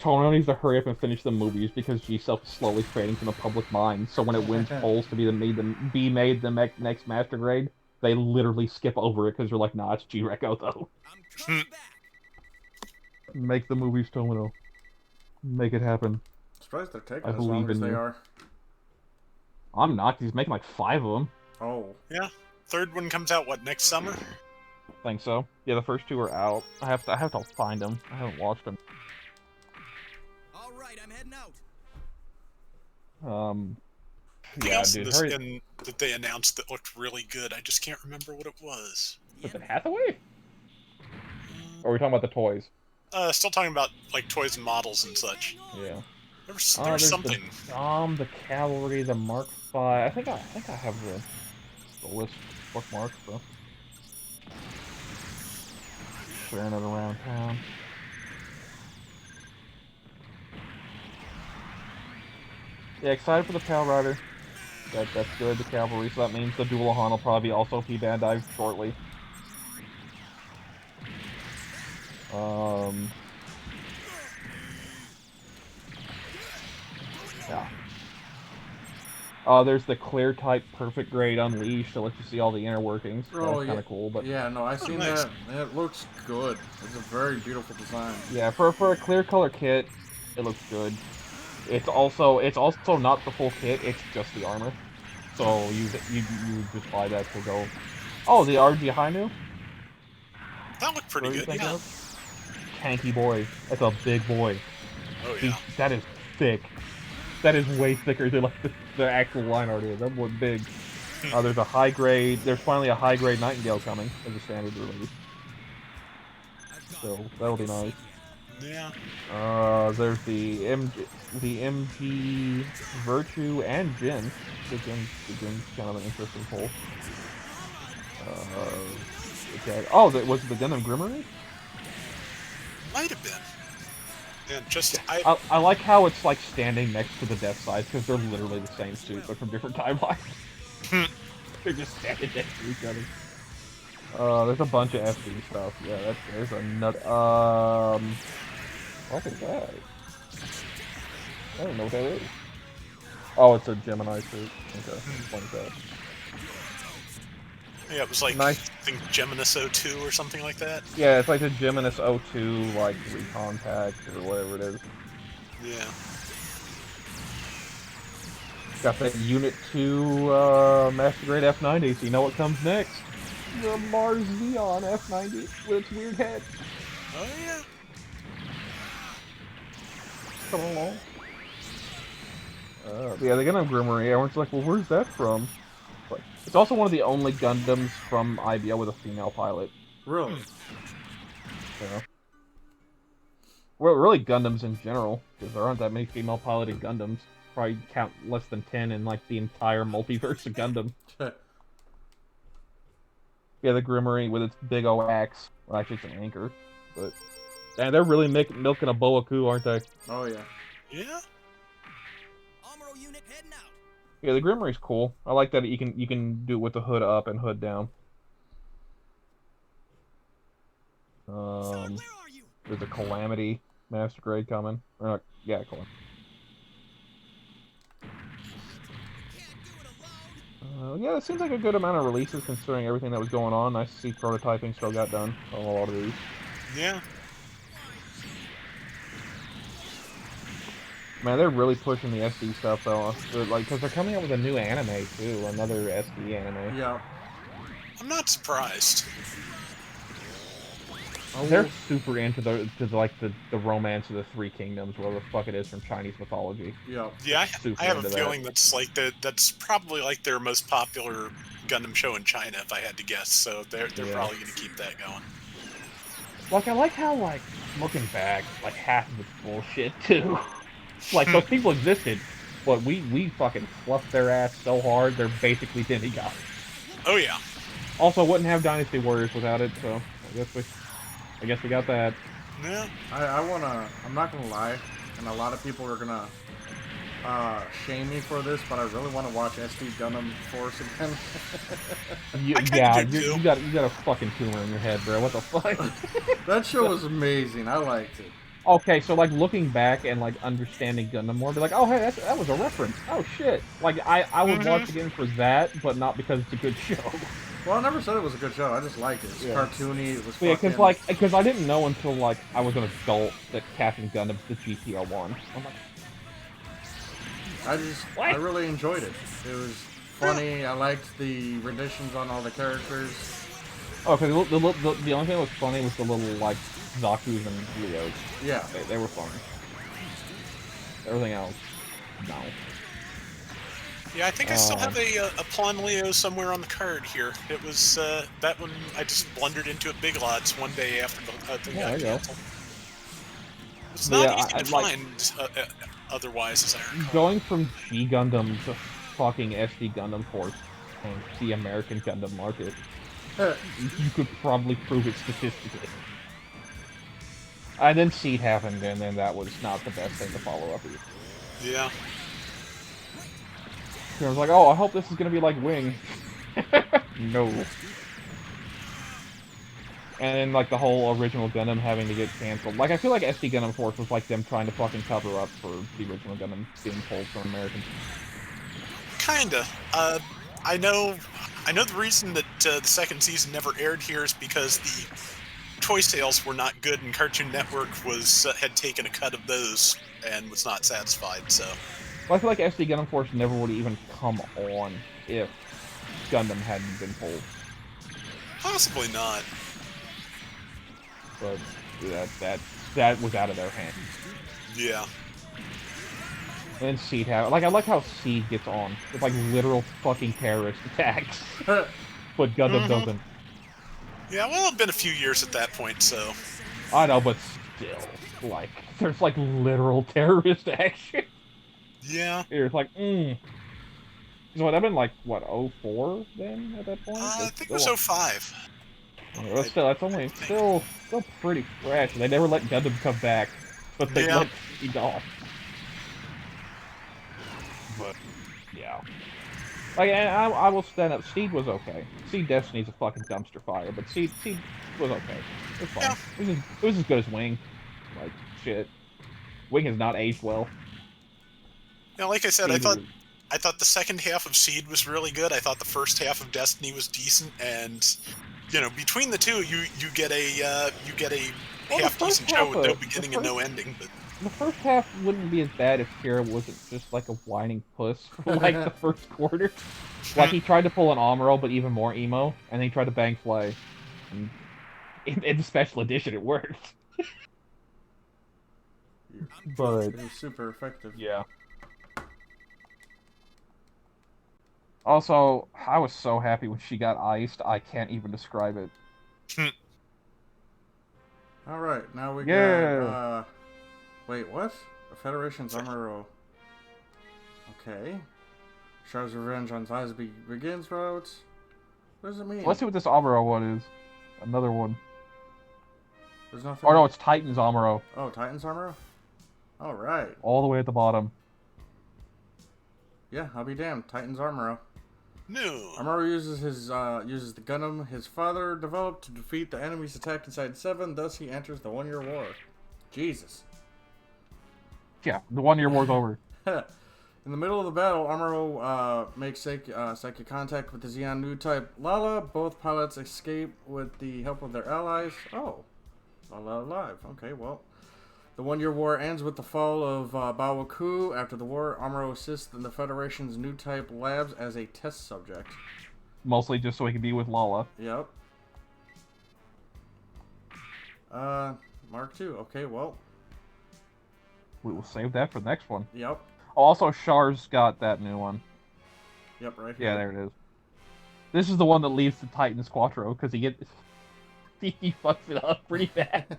Tono needs to hurry up and finish the movies because G Self is slowly fading from the public mind. So when it wins polls to be made the next Master Grade, they literally skip over it because they're like, nah, it's G Reco though. I'm coming back. Make the movies, Tomino. Make it happen. Surprised they're taking I as long believe as in they you. are. I'm not. He's making like 5 of them. Oh. Yeah. Third one comes out, what, next summer? I think so. Yeah, the first 2 are out. I have to find them. I haven't watched them. All right, I'm heading out. Anything Yeah, else dude. in this Hurry. skin that they announced that looked really good? I just can't remember what it was. Was it Hathaway? Or are we talking about the toys? Still talking about like toys and models and such. Yeah. There was There's something. The Cavalry, the Mark V. I think I have the list bookmarked, so. Sharing it around town. Yeah, excited for the Pal Rider. That's good, the Cavalry, so that means the Dualahan will probably also be Bandai shortly. Yeah. There's the clear type perfect grade Unleashed to let you see all the inner workings. Oh, That's kind of cool, but yeah, no, I seen nice. that. It looks good. It's a very beautiful design. yeah, for a clear color kit, it looks good. It's also not the full kit. It's just the armor. So you just buy that to go. Oh, the RG Hainu. That looked pretty What are you good. thinking Yeah. of? Tanky boy. That's a big boy. Oh yeah. That is thick. That is way thicker than like the actual line art is. That was big. There's a high grade. There's finally a high grade Nightingale coming as a standard release. So that'll be nice. Yeah. There's the MG Virtue and Jin. The Jin's kind of an interesting pull. Okay. Oh, was it the Gundam Grimmery? Might have been. Yeah, just I like how it's like standing next to the Death Side because they're literally the same suit but from different timelines. They're just standing next to each other. There's a bunch of SD stuff. Yeah, there's a nut. What is that? I don't know what that is. Oh, it's a Gemini suit. Okay, like that. yeah, it was like Nice. I think Geminis 02 or something like that. Yeah, it's like the Geminis 02 like recon pack or whatever it is. Yeah. Got that Unit 2 Master Grade F90, so you know what comes next? The Mars Xeon F90 with its weird head. Oh yeah. Coming along. Yeah, the Gundam Grimmery, everyone's like, well, where's that from? But it's also one of the only Gundams from IBL with a female pilot. Really? Yeah. Well, really Gundams in general, because there aren't that many female piloted Gundams. Probably count less than 10 in like the entire multiverse of Gundam. Yeah, the Grimmery with its big O axe. Well, actually, it's an anchor, but and they're really milking a Boaku, aren't they? Oh yeah. Yeah. Amuro unit heading out. Yeah, the Grimmery's cool. I like that you can do it with the hood up and hood down. Son, where are you? There's a Calamity Master Grade coming. Or not, yeah, Calamity. Can't do it alone. Yeah, it seems like a good amount of releases considering everything that was going on. Nice to see prototyping still got done on a lot of these. Yeah. Man, they're really pushing the SD stuff though. Because they're coming out with a new anime too, another SD anime. Yeah. I'm not surprised. They're super into the romance of the Three Kingdoms, whatever the fuck it is from Chinese mythology. Yeah. Yeah, Super I have a into that. feeling that's like that's probably like their most popular Gundam show in China, if I had to guess. So they're Yeah. probably going to keep that going. Like, I like how, like, looking back, like, half of it's bullshit, too. Like, those people existed, but we fucking fluffed their ass so hard, they're basically demigods. Oh yeah. Also, wouldn't have Dynasty Warriors without it, so I guess we got that. Yeah. I'm not gonna lie, and a lot of people are gonna shame me for this, but I really want to watch SD Gundam Force again. I kinda Yeah, do too. you got a fucking tumor in your head, bro. What the fuck? That show was amazing. I liked it. Okay, so like looking back and like understanding Gundam more, be like, oh hey, that was a reference. Oh shit! Like I would watch Mm-hmm. again for that, but not because it's a good show. Well, I never said it was a good show. I just liked it. It's Yeah. cartoony. It was But yeah, fucking. because I didn't know until like I was an adult that Captain Gundam's the GTR1. I'm like, I really enjoyed it. It was funny. I liked the renditions on all the characters. oh, because the only thing that was funny was the little like Zaku's and Leos. Yeah. They were funny. Everything else, no. Yeah, I think I still have a Pawn Leo somewhere on the card here. It was that one I just blundered into at Big Lots one day after the thing Yeah, there got you go. canceled. It's But not yeah, easy I to like find otherwise, as I recall. going from G Gundam to fucking SD Gundam Force and the American Gundam market. You could probably prove it statistically. And then Seed happened, and then that was not the best thing to follow up with. Yeah. I was like, oh, I hope this is gonna be like Wing. No. And then, like, the whole original Gundam having to get canceled. Like, I feel like SD Gundam Force was like them trying to fucking cover up for the original Gundam being pulled from Americans. Kinda. I know the reason that the second season never aired here is because the toy sales were not good, and Cartoon Network had taken a cut of those and was not satisfied. So. Well, I feel like SD Gundam Force never would have even come on if Gundam hadn't been pulled. Possibly not. But that was out of their hands. Yeah. And then Seed I like how Seed gets on with like literal fucking terrorist attacks, but Gundam doesn't. Yeah, well, it's been a few years at that point, so. I know, but still, like, there's like literal terrorist action. Yeah. It's like, So would that been like what, 04 then at that point? I think it was 05. Well, still, that's only still pretty fresh. They never let Gundam come back, but they let Seed off. But yeah, like, and I will stand up. Seed was okay. Seed Destiny's a fucking dumpster fire, but Seed was okay. It was fine. Yeah. It was as good as Wing. Like shit, Wing has not aged well. Yeah, like I said, Seed I thought the second half of Seed was really good. I thought the first half of Destiny was decent, and between the two, you get a half decent show with no beginning and no ending. But the first half wouldn't be as bad if Kira wasn't just like a whining puss for like the first quarter. Like he tried to pull an Amuro, but even more emo, and then he tried to bang Flay. And in the special edition, it worked. But It was super effective. yeah. Also, I was so happy when she got iced, I can't even describe it. Alright, now we Yeah. got, wait, what? The Federation's Amuro. Okay. Shard's Revenge on Size Begins route. What does it mean? Let's see what this Amuro one is. Another one. There's nothing. Oh no, it's Titan's Amuro. Oh, Titan's Amuro? Alright. All the way at the bottom. Yeah, I'll be damned. Titan's Amuro. no. Amuro uses the Gundam his father developed to defeat the enemy's attack inside 7, thus he enters the 1-year war. Jesus. Yeah, the 1 year war's over. In the middle of the battle, Amuro makes psychic contact with the Zeon new type Lala. Both pilots escape with the help of their allies. Oh. Lala alive. Okay, well. The 1-year war ends with the fall of Bawaku. After the war, Amuro assists in the Federation's new type labs as a test subject. Mostly just so he can be with Lala. Yep. Mark II. Okay, well. We will save that for the next one. Yep. Also, Char's got that new one. Yep, right here. Yeah, there it is. This is the one that leaves the Titans Quattro, because he fucks it up pretty bad.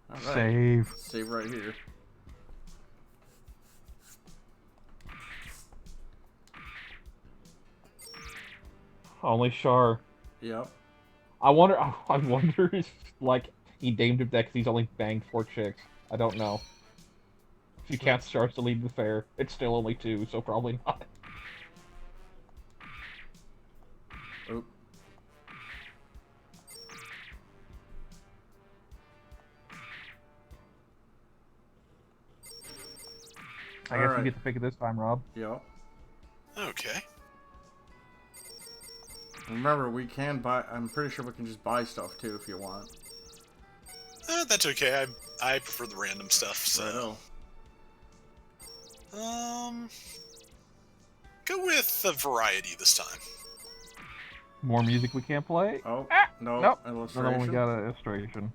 Alright. Save. Save right here. Only Char. Yep. I wonder if, like, he named him that because he's only banged 4 chicks. I don't know. If you count Chars to lead the fair, it's still only 2, so probably not. Oop. I guess you get to pick it this time, Rob. Yep. Okay. Remember, we can buy. I'm pretty sure we can just buy stuff too if you want. That's okay. I prefer the random stuff. So. Righto. Go with a variety this time. More music we can't play? Oh, no. Nope. Illustration. Another one got an illustration.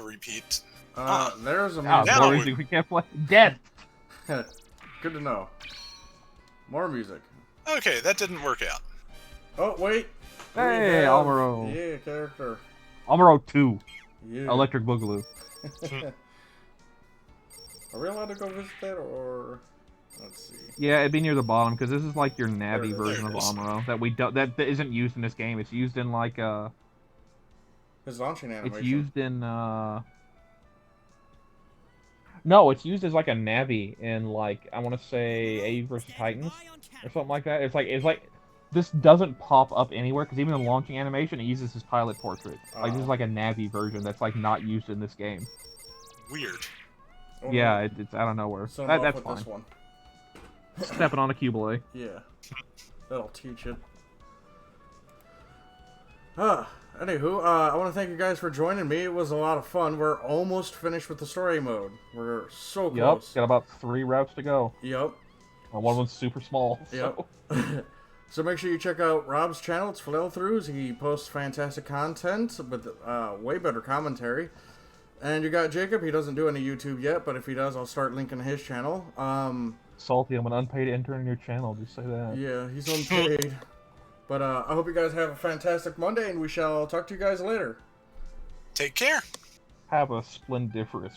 Repeat. There's a Ah, music. now more we- music we can't play. Dead! Good to know. More music. Okay, that didn't work out. Oh, wait. We Hey, have- Alvaro. Yeah, character. Amuro 2. Yeah. Electric Boogaloo. Are we allowed to go visit that, or... Let's see. Yeah, it'd be near the bottom, because this is like your Navi There version it of is. Amuro that isn't used in this game. It's used in like His launching animation. it's used in no, it's used as like a Navi in like I want to say A versus Titans or something like that. It's like this doesn't pop up anywhere because even in the launching animation it uses his pilot portrait. Like this is like a Navi version that's like not used in this game. Weird. Oh, Yeah, no. it's out of nowhere. So That's with fine. this one. Stepping on a Cubile. Yeah. That'll teach it. Anywho, I want to thank you guys for joining me. It was a lot of fun. We're almost finished with the story mode. We're so Yep, close. got about 3 routes to go. Yep. One of them's super small. So. Yep. So make sure you check out Rob's channel. It's Flail-Throughs. He posts fantastic content with way better commentary. And you got Jacob. He doesn't do any YouTube yet, but if he does, I'll start linking his channel. Salty, I'm an unpaid intern in your channel. Just say that. Yeah, he's unpaid. But I hope you guys have a fantastic Monday, and we shall talk to you guys later. Take care. Have a splendiferous